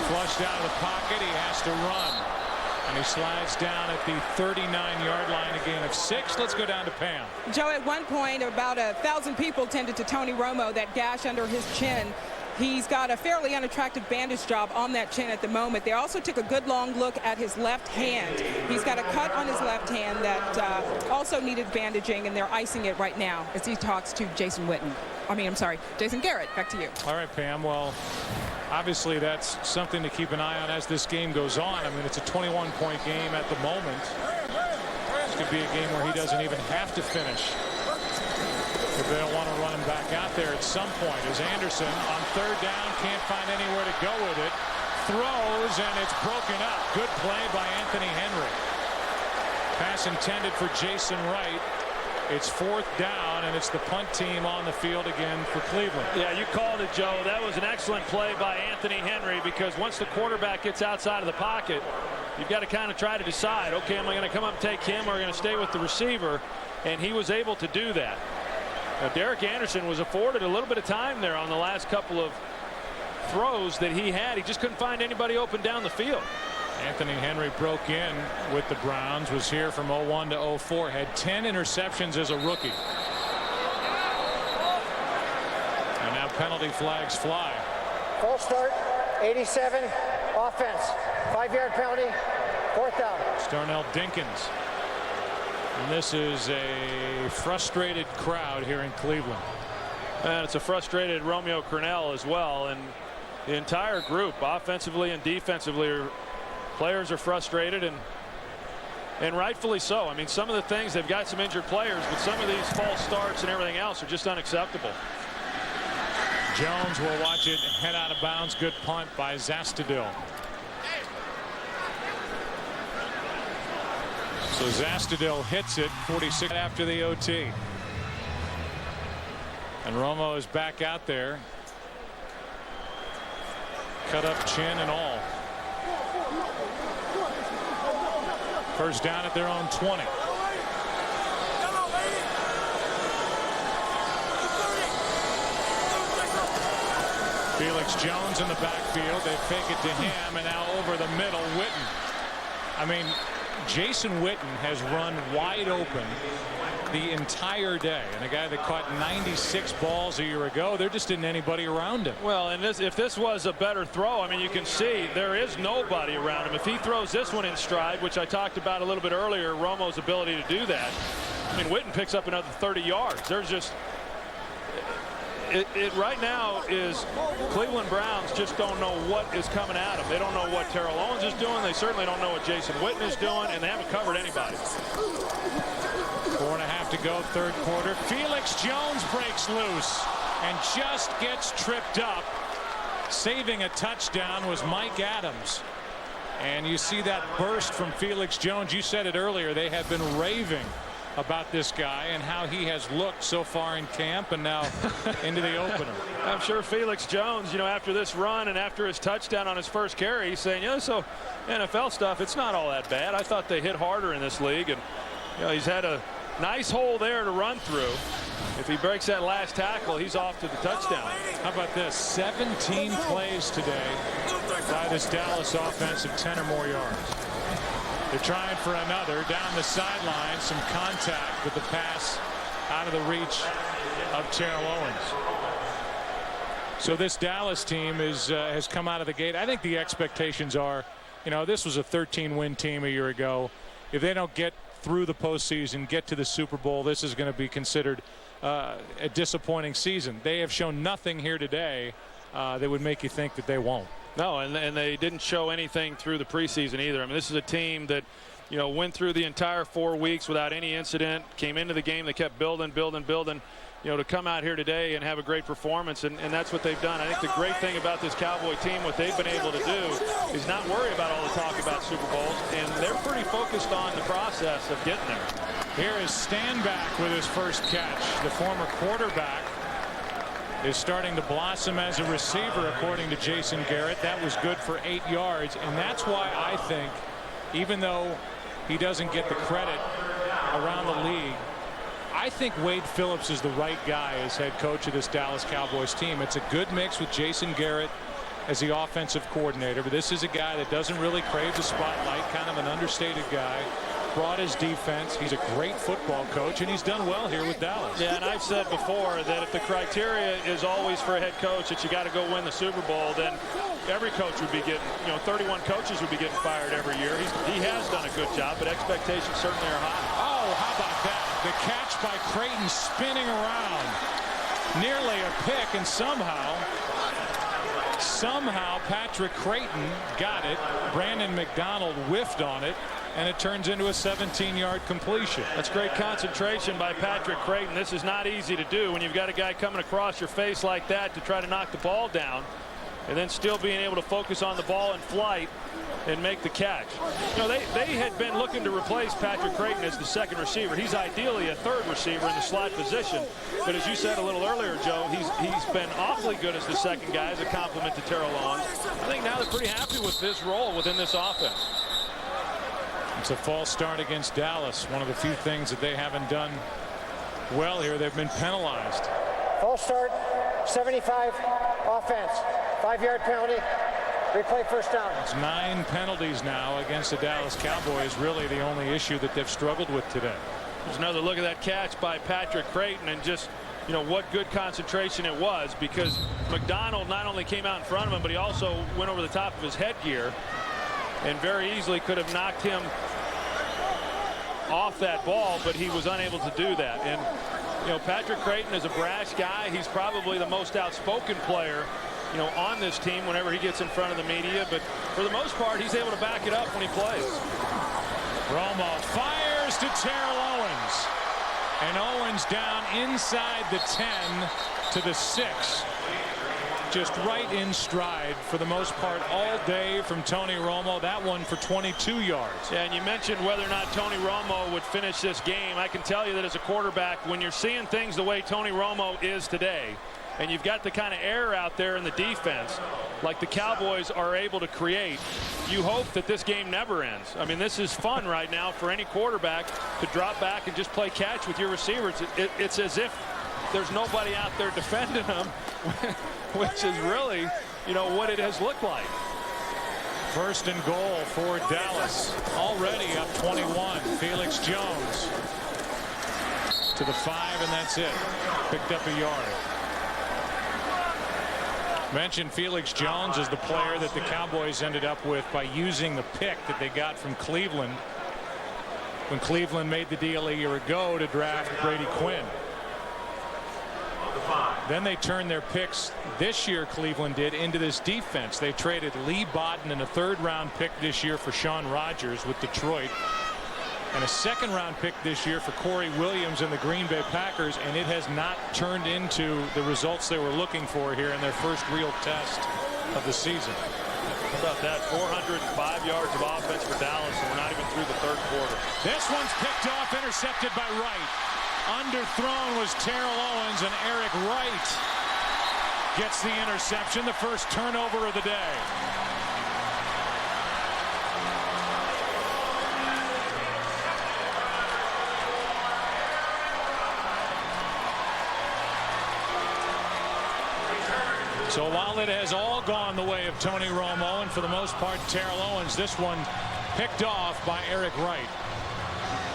Flushed out of the pocket, he has to run. And he slides down at the 39-yard line, a gain of 6. Let's go down to Pam. Joe, at one point, about 1,000 people tended to Tony Romo, that gash under his chin. He's got a fairly unattractive bandage job on that chin at the moment. They also took a good long look at his left hand. He's got a cut on his left hand that also needed bandaging, and they're icing it right now as he talks to Jason Witten. Jason Garrett. Back to you. All right, Pam. Well, obviously that's something to keep an eye on as this game goes on. I mean, it's a 21-point game at the moment. This could be a game where he doesn't even have to finish if they don't want to run him back out there at some point. As Anderson on 3rd down can't find anywhere to go with it. Throws, and it's broken up. Good play by Anthony Henry. Pass intended for Jason Wright. It's 4th down, and it's the punt team on the field again for Cleveland. Yeah, you called it, Joe. That was an excellent play by Anthony Henry, because once the quarterback gets outside of the pocket, you've got to kind of try to decide, okay, am I going to come up and take him, or am I going to stay with the receiver? And he was able to do that. Derek Anderson was afforded a little bit of time there on the last couple of throws that he had. He just couldn't find anybody open down the field. Anthony Henry broke in with the Browns, was here from 01 to 04, had 10 interceptions as a rookie. And now penalty flags fly. False start, 87, offense. 5-yard penalty, 4th down. Starnell Dinkins. And this is a frustrated crowd here in Cleveland. And it's a frustrated Romeo Crennel as well. And the entire group, offensively and defensively, players are frustrated, and rightfully so. I mean, some of the things, they've got some injured players, but some of these false starts and everything else are just unacceptable. Jones will watch it head out of bounds. Good punt by Zastudil. So Zastudil hits it 46 after the OT. And Romo is back out there. Cut up chin and all. First down at their own 20. Felix Jones in the backfield. They fake it to him, and now over the middle, Witten. I mean, Jason Witten has run wide open the entire day, and a guy that caught 96 balls a year ago, there just isn't anybody around him. Well, and if this was a better throw, I mean, you can see there is nobody around him. If he throws this one in stride, which I talked about a little bit earlier, Romo's ability to do that, I mean, Witten picks up another 30 yards. There's just it right now is Cleveland Browns just don't know what is coming at them. They don't know what Terrell Owens is doing. They certainly don't know what Jason Witten is doing, and they haven't covered anybody. 4.5 to go, third quarter. Felix Jones breaks loose and just gets tripped up. Saving a touchdown was Mike Adams. And you see that burst from Felix Jones. You said it earlier. They have been raving about this guy and how he has looked so far in camp and now into the opener. I'm sure Felix Jones, you know, after this run and after his touchdown on his first carry, he's saying, yeah, so NFL stuff, it's not all that bad. I thought they hit harder in this league, and you know, he's had a nice hole there to run through. If he breaks that last tackle, he's off to the touchdown. How about this? 17 plays today by this Dallas offense of 10 or more yards. They're trying for another down the sideline. Some contact with the pass out of the reach of Terrell Owens. So this Dallas team has come out of the gate. I think the expectations are, you know, this was a 13-win team a year ago. If they don't get through the postseason, get to the Super Bowl, this is going to be considered a disappointing season. They have shown nothing here today that would make you think that they won't. No, and they didn't show anything through the preseason either. I mean, this is a team that, you know, went through the entire 4 weeks without any incident, came into the game, they kept building, you know, to come out here today and have a great performance, and that's what they've done. I think the great thing about this Cowboy team, what they've been able to do is not worry about all the talk about Super Bowls, and they're pretty focused on the process of getting there. Here is Stanback with his first catch. The former quarterback is starting to blossom as a receiver, according to Jason Garrett. That was good for 8 yards, and that's why I think, even though he doesn't get the credit around the league, I think Wade Phillips is the right guy as head coach of this Dallas Cowboys team. It's a good mix with Jason Garrett as the offensive coordinator, but this is a guy that doesn't really crave the spotlight, kind of an understated guy. Brought his defense. He's a great football coach, and he's done well here with Dallas. Yeah, and I've said before that if the criteria is always for a head coach that you got to go win the Super Bowl, then every coach would be getting, you know, 31 coaches would be getting fired every year. He has done a good job, but expectations certainly are high. Oh, how about that? The catch by Creighton spinning around. Nearly a pick, and somehow Patrick Creighton got it. Brandon McDonald whiffed on it, and it turns into a 17-yard completion. That's great concentration by Patrick Creighton. This is not easy to do when you've got a guy coming across your face like that to try to knock the ball down, and then still being able to focus on the ball in flight and make the catch. You know, they had been looking to replace Patrick Creighton as the second receiver. He's ideally a third receiver in the slot position, but as you said a little earlier, Joe, he's been awfully good as the second guy as a compliment to Terrell Owens. I think now they're pretty happy with this role within this offense. It's a false start against Dallas. One of the few things that they haven't done well here. They've been penalized. False start, 75 offense, 5-yard penalty, replay first down. It's 9 penalties now against the Dallas Cowboys. Really the only issue that they've struggled with today. There's another look at that catch by Patrick Creighton, and just, you know, what good concentration it was, because McDonald not only came out in front of him, but he also went over the top of his headgear and very easily could have knocked him off that ball, but he was unable to do that. And you know, Patrick Creighton is a brash guy. He's probably the most outspoken player, you know, on this team whenever he gets in front of the media, but for the most part he's able to back it up when he plays. Romo fires to Terrell Owens, and Owens down inside the 10 to the 6. Just right in stride for the most part all day from Tony Romo. That one for 22 yards. Yeah, and you mentioned whether or not Tony Romo would finish this game. I can tell you that as a quarterback, when you're seeing things the way Tony Romo is today, and you've got the kind of error out there in the defense like the Cowboys are able to create, you hope that this game never ends. I mean, this is fun right now for any quarterback to drop back and just play catch with your receivers. It's as if there's nobody out there defending them, which is really, you know, what it has looked like. First and goal for Dallas. Already up 21. Felix Jones to the 5, and that's it. Picked up a yard. Mentioned Felix Jones as the player that the Cowboys ended up with by using the pick that they got from Cleveland when Cleveland made the deal a year ago to draft Brady Quinn. Then they turned their picks this year, Cleveland did, into this defense. They traded Lee Bodden and a 3rd-round pick this year for Sean Rogers with Detroit, and a 2nd-round pick this year for Corey Williams and the Green Bay Packers, and it has not turned into the results they were looking for here in their first real test of the season. How about that? 405 yards of offense for Dallas, and we're not even through the 3rd quarter. This one's picked off, intercepted by Wright. Underthrown was Terrell Owens, and Eric Wright gets the interception, the first turnover of the day. So while it has all gone the way of Tony Romo and for the most part Terrell Owens, this one picked off by Eric Wright.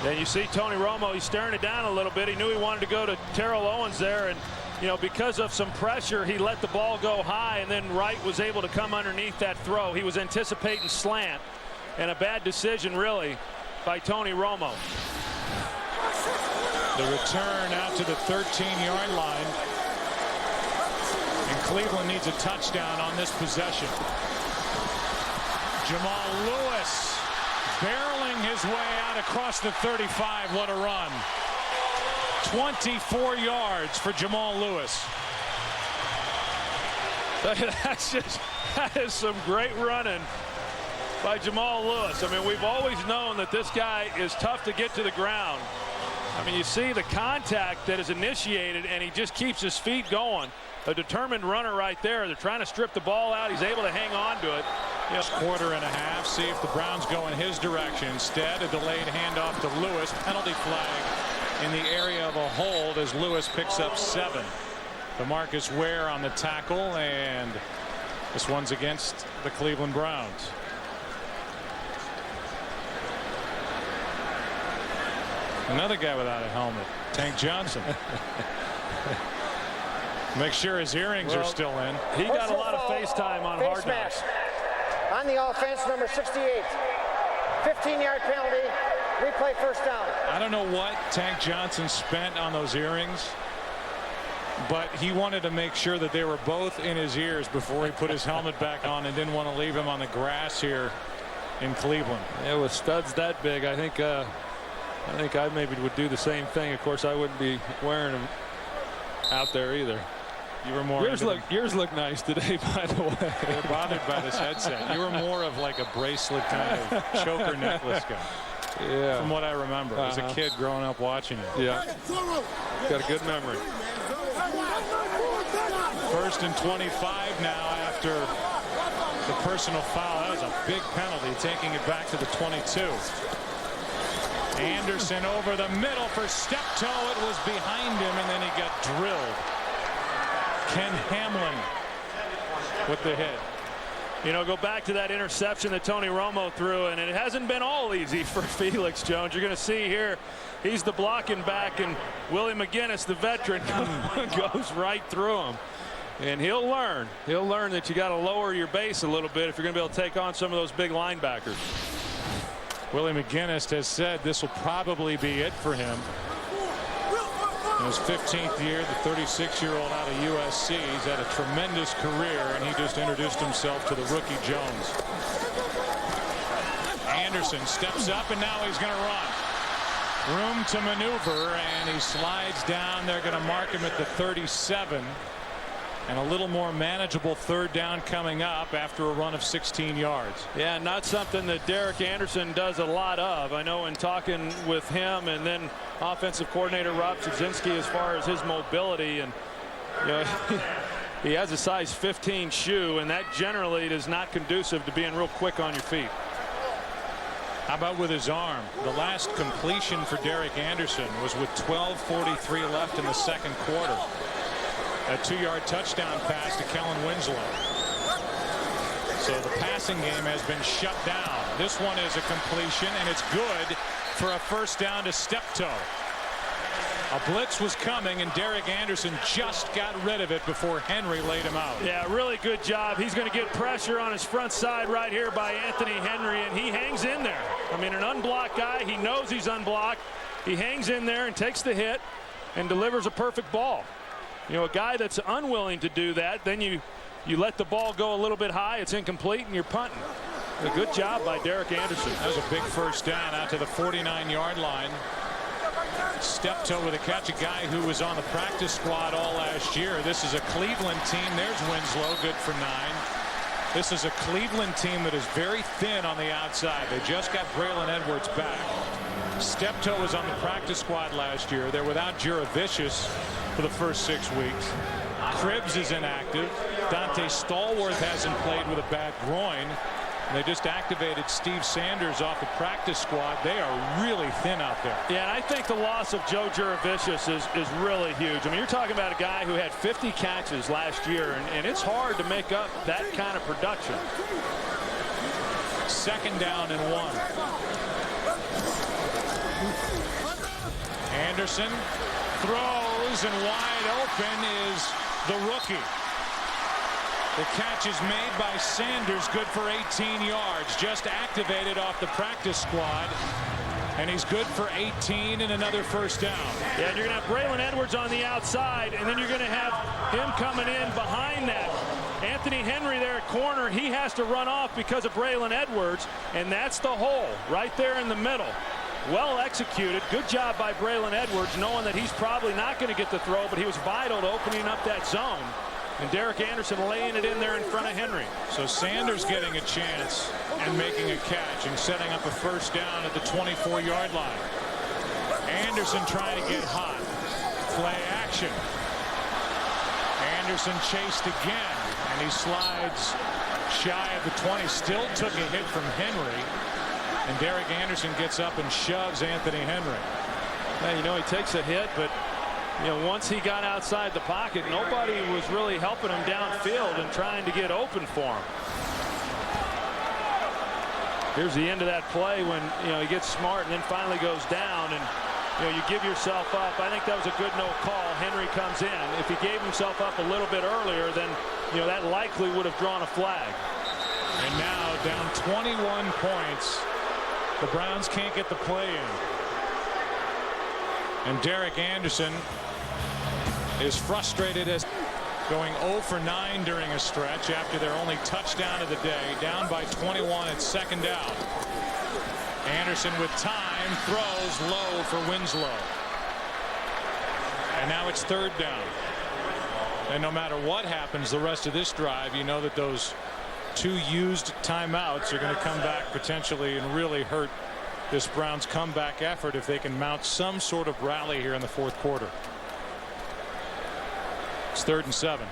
And you see Tony Romo, he's staring it down a little bit. He knew he wanted to go to Terrell Owens there, and you know, because of some pressure, he let the ball go high, and then Wright was able to come underneath that throw. He was anticipating slant, and a bad decision really by Tony Romo. The return out to the 13-yard line, and Cleveland needs a touchdown on this possession. Jamal Lewis barreling his way out across the 35. What a run. 24 yards for Jamal Lewis. That is some great running by Jamal Lewis. I mean, we've always known that this guy is tough to get to the ground. I mean, you see the contact that is initiated, and he just keeps his feet going. A determined runner right there. They're trying to strip the ball out. He's able to hang on to it. Yes, quarter and a half. See if the Browns go in his direction. Instead, a delayed handoff to Lewis. Penalty flag in the area of a hold as Lewis picks up 7. DeMarcus Ware on the tackle, and this one's against the Cleveland Browns. Another guy without a helmet, Tank Johnson. Make sure his earrings are still in. He got a lot of face time on Hard Knocks. On the offense, number 68. 15-yard penalty. Replay first down. I don't know what Tank Johnson spent on those earrings, but he wanted to make sure that they were both in his ears before he put his helmet back on, and didn't want to leave him on the grass here in Cleveland. Yeah, with studs that big, I think I maybe would do the same thing. Of course, I wouldn't be wearing them out there either. You were more. Yours look nice today, by the way. You're bothered by this headset. You were more of like a bracelet kind of choker necklace guy. Yeah. From what I remember as a kid growing up watching it. Yeah. Got a good memory. 1st and 25 now after the personal foul. That was a big penalty, taking it back to the 22. Anderson over the middle for Steptoe. It was behind him, and then he got drilled. Ken Hamlin with the hit. You know, go back to that interception that Tony Romo threw, and it hasn't been all easy for Felix Jones. You're going to see here, he's the blocking back, and Willie McGinnis, the veteran, goes right through him. And he'll learn. He'll learn that you got to lower your base a little bit if you're going to be able to take on some of those big linebackers. Willie McGinnis has said this will probably be it for him. In his 15th year, the 36-year-old out of USC. He's had a tremendous career, and he just introduced himself to the rookie Jones. Anderson steps up, and now he's going to run. Room to maneuver, and he slides down. They're going to mark him at the 37. And a little more manageable third down coming up after a run of 16 yards. Yeah, not something that Derek Anderson does a lot of. I know in talking with him and then offensive coordinator Rob Chudzinski as far as his mobility, and you know, he has a size 15 shoe, and that generally is not conducive to being real quick on your feet. How about with his arm? The last completion for Derek Anderson was with 12:43 left in the second quarter. A 2-yard touchdown pass to Kellen Winslow. So the passing game has been shut down. This one is a completion, and it's good for a first down to Steptoe. A blitz was coming, and Derek Anderson just got rid of it before Henry laid him out. Yeah, really good job. He's going to get pressure on his front side right here by Anthony Henry, and he hangs in there. I mean, an unblocked guy, he knows he's unblocked. He hangs in there and takes the hit and delivers a perfect ball. You know, a guy that's unwilling to do that, then you let the ball go a little bit high, it's incomplete, and you're punting. A good job by Derek Anderson. That was a big first down out to the 49-yard line. Steptoe with a catch, a guy who was on the practice squad all last year. This is a Cleveland team. There's Winslow, good for 9. This is a Cleveland team that is very thin on the outside. They just got Braylon Edwards back. Steptoe was on the practice squad last year. They're without Juravicius for the first 6 weeks. Cribbs is inactive. Dante Stallworth hasn't played with a bad groin. And they just activated Steve Sanders off the practice squad. They are really thin out there. Yeah, and I think the loss of Joe Juravicius is really huge. I mean, you're talking about a guy who had 50 catches last year, and it's hard to make up that kind of production. Second down and 1. Anderson throws, and wide open is the rookie. The catch is made by Sanders, good for 18 yards. Just activated off the practice squad, and he's good for 18 and another first down. Yeah, and you're going to have Braylon Edwards on the outside, and then you're going to have him coming in behind that. Anthony Henry there at corner, he has to run off because of Braylon Edwards, and that's the hole right there in the middle. Well executed. Good job by Braylon Edwards, knowing that he's probably not going to get the throw, but he was vital to opening up that zone. And Derek Anderson laying it in there in front of Henry. So Sanders getting a chance and making a catch and setting up a first down at the 24-yard line. Anderson trying to get hot. Play action. Anderson chased again, and he slides shy of the 20. Still took a hit from Henry. And Derek Anderson gets up and shoves Anthony Henry. Yeah, you know, he takes a hit, but you know, once he got outside the pocket, nobody was really helping him downfield and trying to get open for him. Here's the end of that play when, you know, he gets smart and then finally goes down, and you know, you give yourself up. I think that was a good no call. Henry comes in. If he gave himself up a little bit earlier, then you know, that likely would have drawn a flag. And now down 21 points. The Browns can't get the play in. And Derek Anderson is frustrated as going 0 for 9 during a stretch after their only touchdown of the day. Down by 21 at second down. Anderson with time throws low for Winslow. And now it's third down. And no matter what happens the rest of this drive, you know that those 2 used timeouts are going to come back potentially and really hurt this Browns comeback effort if they can mount some sort of rally here in the fourth quarter. It's 3rd and 7.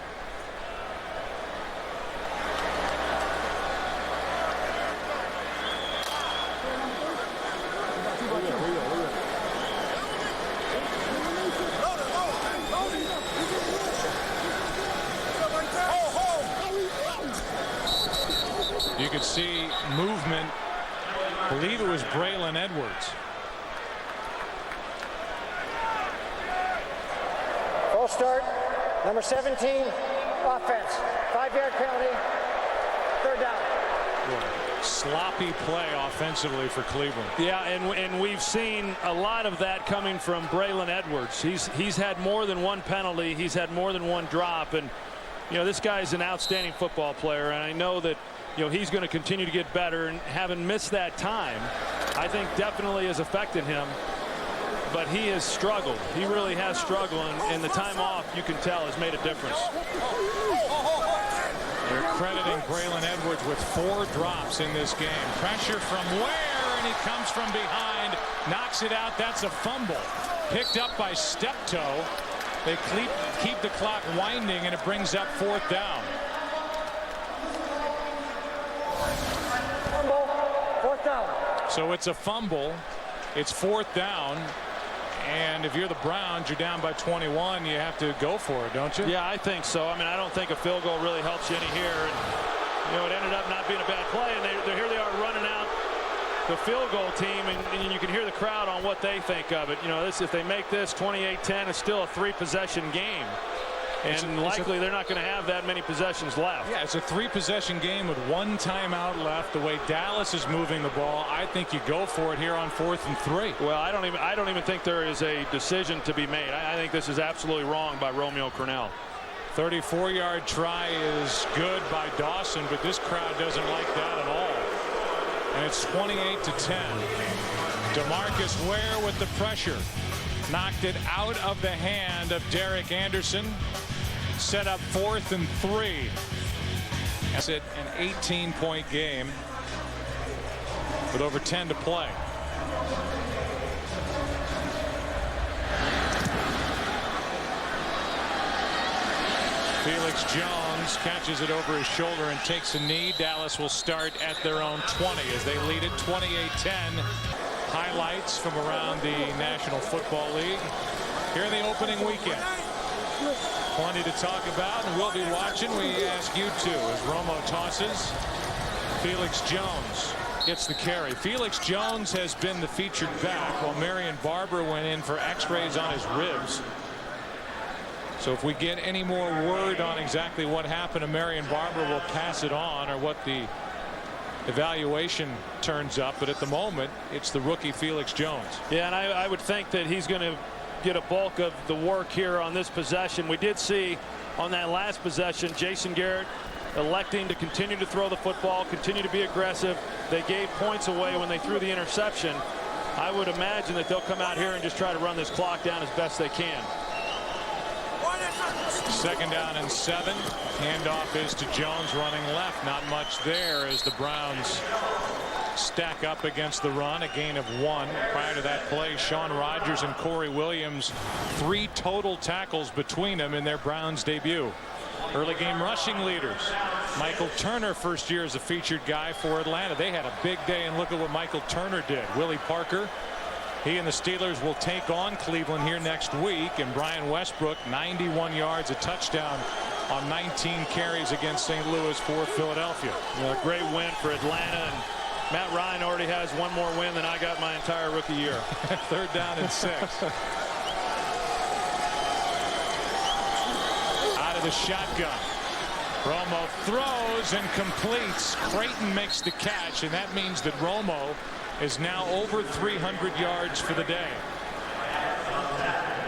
see movement. I believe it was Braylon Edwards. Full start. Number 17, offense. 5-yard penalty. 3rd down. Sloppy play offensively for Cleveland. Yeah, and we've seen a lot of that coming from Braylon Edwards. He's had more than one penalty. He's had more than one drop, and this guy is an outstanding football player, and I know that he's going to continue to get better, and having missed that time, I think definitely is affecting him. But he has struggled. He really has struggled, and the time off, you can tell, has made a difference. They're crediting Braylon Edwards with 4 drops in this game. Pressure from where? And he comes from behind, knocks it out. That's a fumble. Picked up by Sept. They keep the clock winding, and it brings up 4th down. Fumble. 4th down. So it's a fumble. It's 4th down. And if you're the Browns, you're down by 21. You have to go for it, don't you? Yeah, I think so. I mean, I don't think a field goal really helps you any here. And, it ended up not being a bad play. And here they are running out the field goal team. And you can hear the crowd on what they think of it. If they make this 28-10, it's still a 3-possession game. And likely they're not going to have that many possessions left. Yeah, it's a 3-possession game with 1 timeout left. The way Dallas is moving the ball, I think you go for it here on 4th and 3. Well, I don't even think there is a decision to be made. I think this is absolutely wrong by Romeo Crennel. 34-yard try is good by Dawson, but this crowd doesn't like that at all. And it's 28-10. DeMarcus Ware with the pressure. Knocked it out of the hand of Derek Anderson. Set up 4th and 3. That's it, an 18-point game with over 10 to play. Felix Jones catches it over his shoulder and takes a knee. Dallas will start at their own 20 as they lead it 28-10. Highlights from around the National Football League here in the opening weekend. Plenty to talk about, and we'll be watching. We ask you to as Romo tosses. Felix Jones gets the carry. Felix Jones has been the featured back while Marion Barber went in for x-rays on his ribs. So if we get any more word on exactly what happened to Marion Barber, we'll pass it on, or what the evaluation turns up. But at the moment, it's the rookie Felix Jones. Yeah, and I would think that he's going to get a bulk of the work here on this possession. We did see on that last possession Jason Garrett electing to continue to throw the football, continue to be aggressive. They gave points away when they threw the interception. I would imagine that they'll come out here and just try to run this clock down as best they can. 2nd down and 7. Handoff is to Jones running left. Not much there as the Browns stack up against the run. A gain of 1. Prior to that play, Sean Rogers and Corey Williams, 3 total tackles between them in their Browns debut. Early game rushing leaders. Michael Turner, first year as a featured guy for Atlanta. They had a big day, and look at what Michael Turner did. Willie Parker, he and the Steelers will take on Cleveland here next week. And Brian Westbrook, 91 yards, a touchdown on 19 carries against St. Louis for Philadelphia. A great win for Atlanta. And Matt Ryan already has one more win than I got my entire rookie year. 3rd down and 6. Out of the shotgun. Romo throws and completes. Creighton makes the catch, and that means that Romo is now over 300 yards for the day.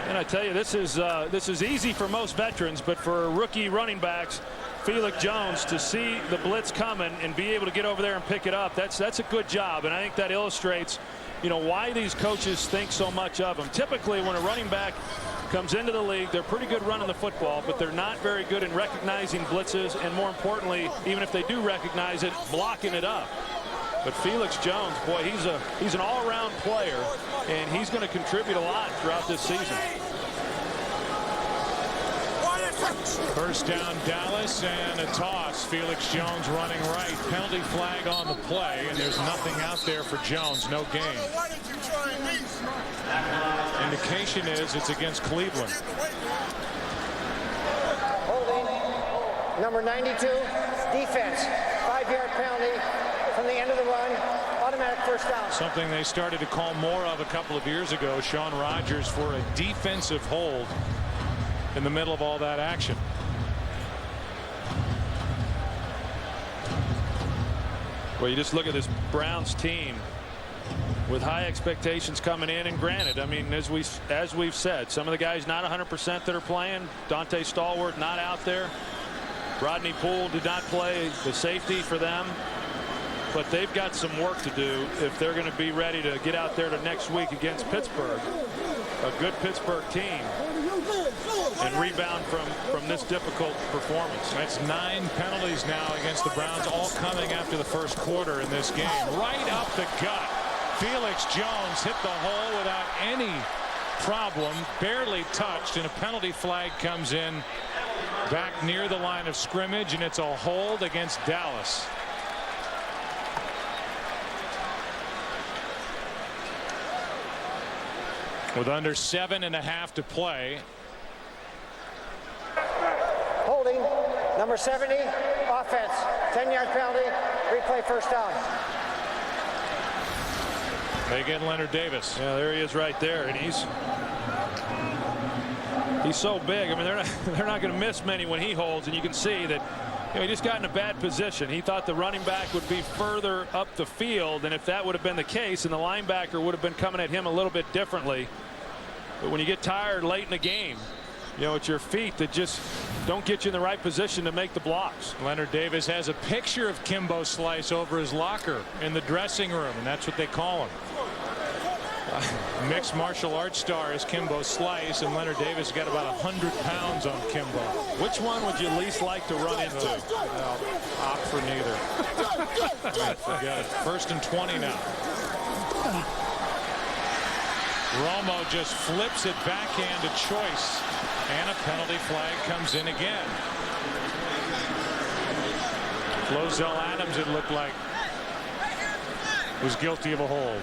And I tell you, this is easy for most veterans, but for rookie running backs, Felix Jones, to see the blitz coming and be able to get over there and pick it up, that's a good job. And I think that illustrates, why these coaches think so much of him. Typically, when a running back comes into the league, they're pretty good running the football, but they're not very good in recognizing blitzes, and more importantly, even if they do recognize it, blocking it up. But Felix Jones, boy, he's an all-around player, and he's going to contribute a lot throughout this season. 1st down Dallas, and a toss. Felix Jones running right. Penalty flag on the play, and there's nothing out there for Jones. No gain. Indication is it's against Cleveland. Holding. Number 92, defense. 5 5-yard penalty from the end of the run, automatic first down. Something they started to call more of a couple of years ago, Sean Rogers, for a defensive hold in the middle of all that action. Well, you just look at this Browns team with high expectations coming in, and granted, I mean, as we've said, some of the guys not 100% that are playing. Dante Stallworth not out there. Rodney Poole did not play the safety for them, but they've got some work to do if they're going to be ready to get out there to next week against Pittsburgh, a good Pittsburgh team, and rebound from this difficult performance. That's 9 penalties now against the Browns, all coming after the first quarter in this game. Right up the gut. Felix Jones hit the hole without any problem, barely touched, and a penalty flag comes in back near the line of scrimmage, and it's a hold against Dallas. With under 7.5 to play. Holding, number 70, offense, 10-yard penalty, replay first down. They get Leonard Davis. Yeah, there he is right there, and he's so big. I mean, they're not going to miss many when he holds, and you can see that, you know, he just got in a bad position. He thought the running back would be further up the field, and if that would have been the case, and the linebacker would have been coming at him a little bit differently. But when you get tired late in the game, you know, it's your feet that just don't get you in the right position to make the blocks. Leonard Davis has a picture of Kimbo Slice over his locker in the dressing room, and that's what they call him. Mixed martial arts star is Kimbo Slice, and Leonard Davis got about 100 pounds on Kimbo. Which one would you least like to run into? Well, opt for neither. Forget it. 1st and 20 now. Romo just flips it backhand to Choice, and a penalty flag comes in again. Flozell Adams, it looked like, was guilty of a hold.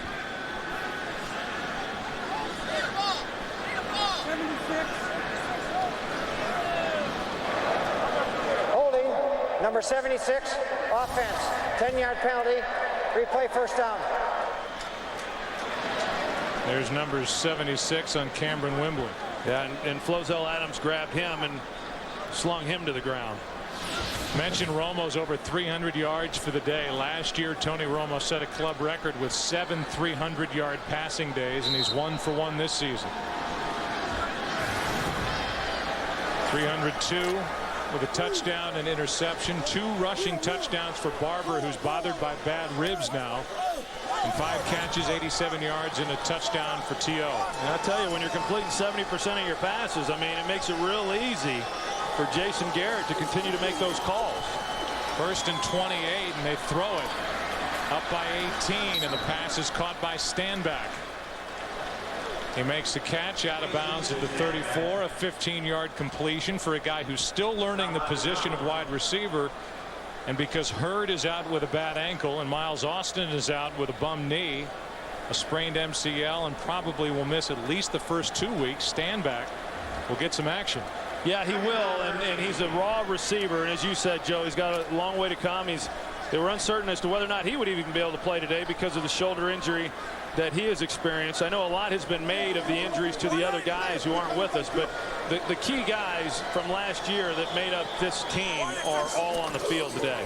Holding, number 76, offense, 10-yard penalty, replay first down. There's number 76 on Cameron Wimbley. Yeah, and Flozell Adams grabbed him and slung him to the ground. Mentioned Romo's over 300 yards for the day. Last year, Tony Romo set a club record with 7 300-yard passing days, and he's 1 for 1 this season. 302 with a touchdown and interception. 2 rushing touchdowns for Barber, who's bothered by bad ribs now. And 5 catches, 87 yards, and a touchdown for T.O. And I'll tell you, when you're completing 70% of your passes, I mean, it makes it real easy for Jason Garrett to continue to make those calls. 1st and 28, and they throw it up by 18, and the pass is caught by Stanback. He makes the catch out of bounds at the 34, a 15-yard completion for a guy who's still learning the position of wide receiver. And because Hurd is out with a bad ankle and Miles Austin is out with a bum knee, a sprained MCL, and probably will miss at least the first 2 weeks, Stanback will get some action. Yeah, he will, and he's a raw receiver, and as you said, Joe, he's got a long way to come. They were uncertain as to whether or not he would even be able to play today because of the shoulder injury that he has experienced. I know a lot has been made of the injuries to the other guys who aren't with us, but the key guys from last year that made up this team are all on the field today.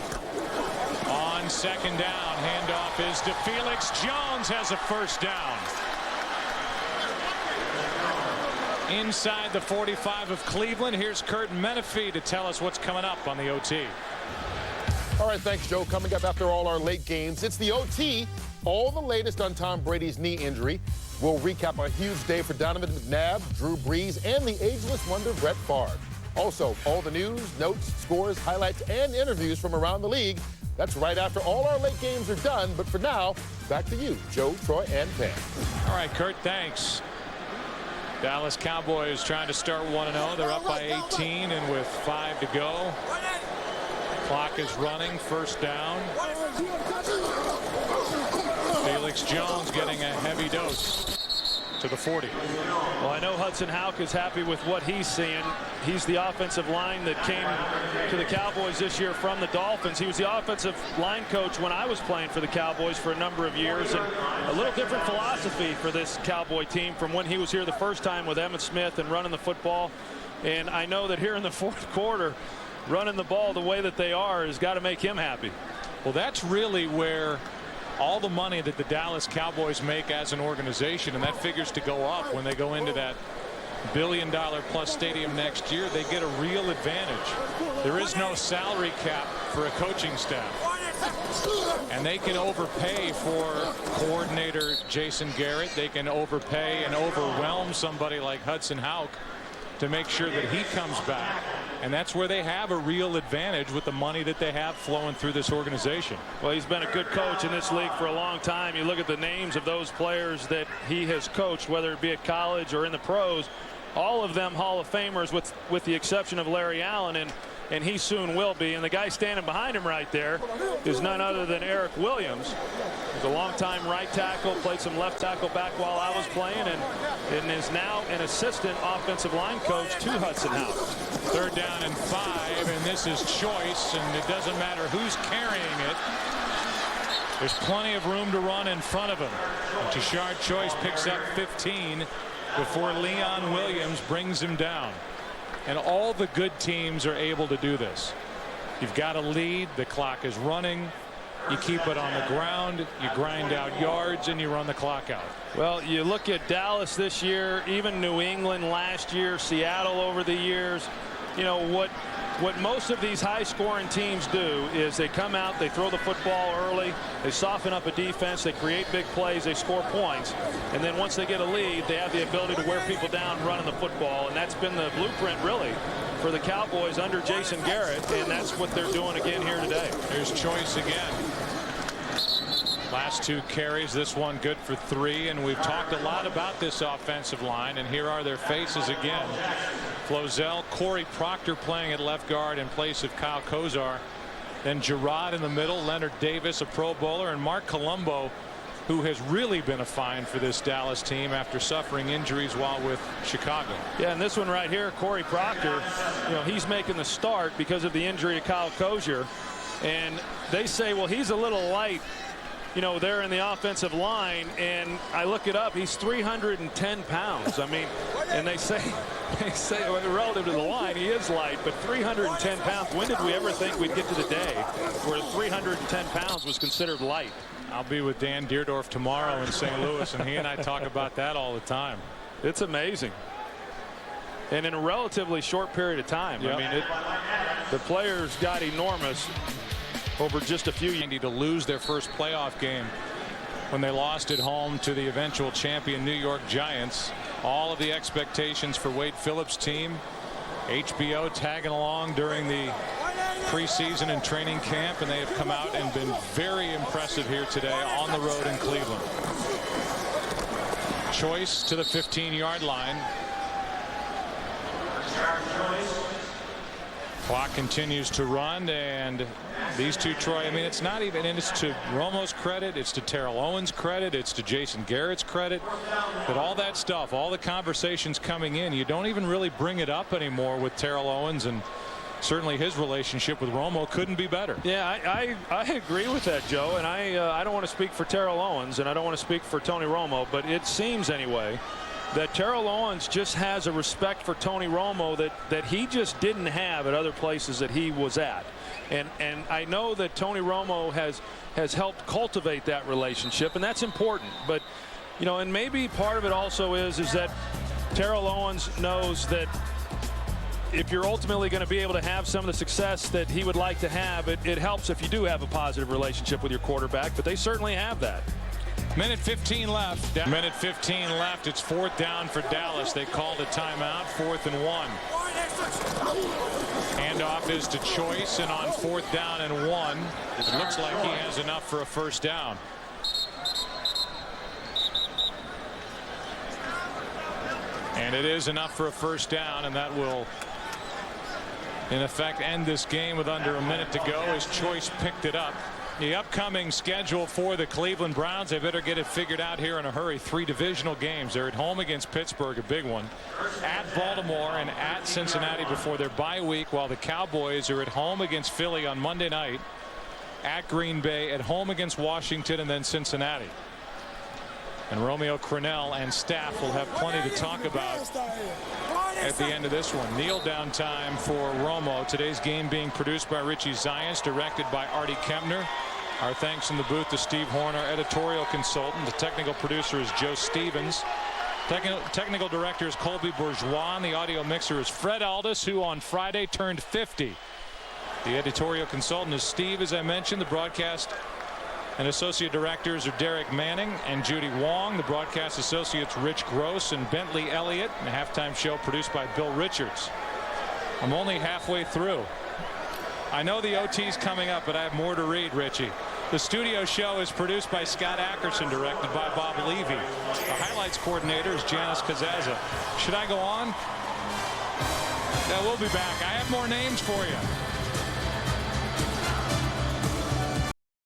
On 2nd down, handoff is to Felix Jones, has a first down. Inside the 45 of Cleveland, here's Kurt Menefee to tell us what's coming up on the OT. All right, thanks, Joe. Coming up after all our late games, it's the OT. All the latest on Tom Brady's knee injury. We'll recap a huge day for Donovan McNabb, Drew Brees, and the ageless wonder Brett Favre. Also, all the news, notes, scores, highlights, and interviews from around the league. That's right after all our late games are done. But for now, back to you, Joe, Troy, and Pam. All right, Kurt, thanks. Dallas Cowboys trying to start 1-0. They're up by 18, and with 5 to go. Clock is running, first down. Felix Jones getting a heavy dose. to the 40. Well, I know Hudson Houck is happy with what he's seeing. He's the offensive line that came to the Cowboys this year from the Dolphins. He was the offensive line coach when I was playing for the Cowboys for a number of years, and a little different philosophy for this Cowboy team from when he was here the first time with Emmitt Smith and running the football. And I know that here in the fourth quarter, running the ball the way that they are has got to make him happy. Well, that's really where all the money that the Dallas Cowboys make as an organization, and that figures to go up when they go into that $1 billion plus stadium next year. They get a real advantage. There is no salary cap for a coaching staff, and they can overpay for coordinator Jason Garrett. They can overpay and overwhelm somebody like Hudson Houck to make sure that he comes back, and that's where they have a real advantage with the money that they have flowing through this organization. Well, he's been a good coach in this league for a long time. You look at the names of those players that he has coached, whether it be at college or in the pros, all of them Hall of Famers with the exception of Larry Allen, and he soon will be. And the guy standing behind him right there is none other than Eric Williams. He's a longtime right tackle, played some left tackle back while I was playing, and is now an assistant offensive line coach to Hudson Houck. 3rd down and 5, and this is Choice, and it doesn't matter who's carrying it. There's plenty of room to run in front of him. And Tashard Choice picks up 15 before Leon Williams brings him down. And all the good teams are able to do this. You've got a lead, the clock is running, you keep it on the ground, you grind out yards, and you run the clock out. Well, you look at Dallas this year, even New England last year, Seattle over the years. You know what most of these high-scoring teams do is they come out, they throw the football early, they soften up a defense, they create big plays, they score points, and then once they get a lead, they have the ability to wear people down running the football, and that's been the blueprint really for the Cowboys under Jason Garrett, and that's what they're doing again here today. Here's Choice again. Last 2 carries, this one good for 3, and we've talked a lot about this offensive line, and here are their faces again. Flozell, Corey Proctor playing at left guard in place of Kyle Kozar. Then Gerard in the middle, Leonard Davis, a Pro Bowler, and Mark Colombo, who has really been a find for this Dallas team after suffering injuries while with Chicago. Yeah, and this one right here, Corey Proctor, you know, he's making the start because of the injury to Kyle Kozar, and they say, well, he's a little light, you know, there in the offensive line, and I look it up, he's 310 pounds. I mean, and they say relative to the line, he is light, but 310 pounds. When did we ever think we'd get to the day where 310 pounds was considered light? I'll be with Dan Deerdorf tomorrow in St. Louis, and he and I talk about that all the time. It's amazing. And in a relatively short period of time. Yep. I mean, the players got enormous over just a few years. To lose their first playoff game when they lost at home to the eventual champion New York Giants. All of the expectations for Wade Phillips' team. HBO tagging along during the preseason and training camp, and they have come out and been very impressive here today on the road in Cleveland. Choice to the 15-yard line. Clock continues to run, and these two, Troy, I mean, it's not even, and it's to Romo's credit, it's to Terrell Owens' credit, it's to Jason Garrett's credit, but all that stuff, all the conversations coming in, you don't even really bring it up anymore with Terrell Owens, and certainly his relationship with Romo couldn't be better. Yeah, I agree with that, Joe, and I don't want to speak for Terrell Owens, and I don't want to speak for Tony Romo, but it seems anyway that Terrell Owens just has a respect for Tony Romo that he just didn't have at other places that he was at. And I know that Tony Romo has helped cultivate that relationship, and that's important. But, you know, and maybe part of it also is that Terrell Owens knows that if you're ultimately going to be able to have some of the success that he would like to have, it helps if you do have a positive relationship with your quarterback, but they certainly have that. Minute 15 left. Minute 15 left. It's 4th down for Dallas. They called a timeout. 4th and 1. Handoff is to Choice, and on 4th down and 1, it looks like he has enough for a first down. And it is enough for a first down, and that will in effect end this game with under a minute to go as Choice picked it up The upcoming schedule for the Cleveland Browns, they better get it figured out here in a hurry. 3 divisional games. They're at home against Pittsburgh, a big one, at Baltimore and at Cincinnati before their bye week, while the Cowboys are at home against Philly on Monday night, at Green Bay, at home against Washington, and then Cincinnati. And Romeo Crennel and staff will have plenty to talk about at the end of this one. Kneel down time for Romo. Today's game being produced by Richie Zients, directed by Artie Kempner. Our thanks in the booth to Steve Horn, our editorial consultant. The technical producer is Joe Stevens. Technical director is Colby Bourgeois. And the audio mixer is Fred Aldis, who on Friday turned 50. The editorial consultant is Steve, as I mentioned. The broadcast and associate directors are Derek Manning and Judy Wong. The broadcast associates Rich Gross and Bentley Elliott. And the halftime show produced by Bill Richards. I'm only halfway through. I know the OT's coming up, but I have more to read, Richie. The studio show is produced by Scott Ackerson, directed by Bob Levy. The highlights coordinator is Janice Kazaza. Should I go on? Yeah, we'll be back. I have more names for you.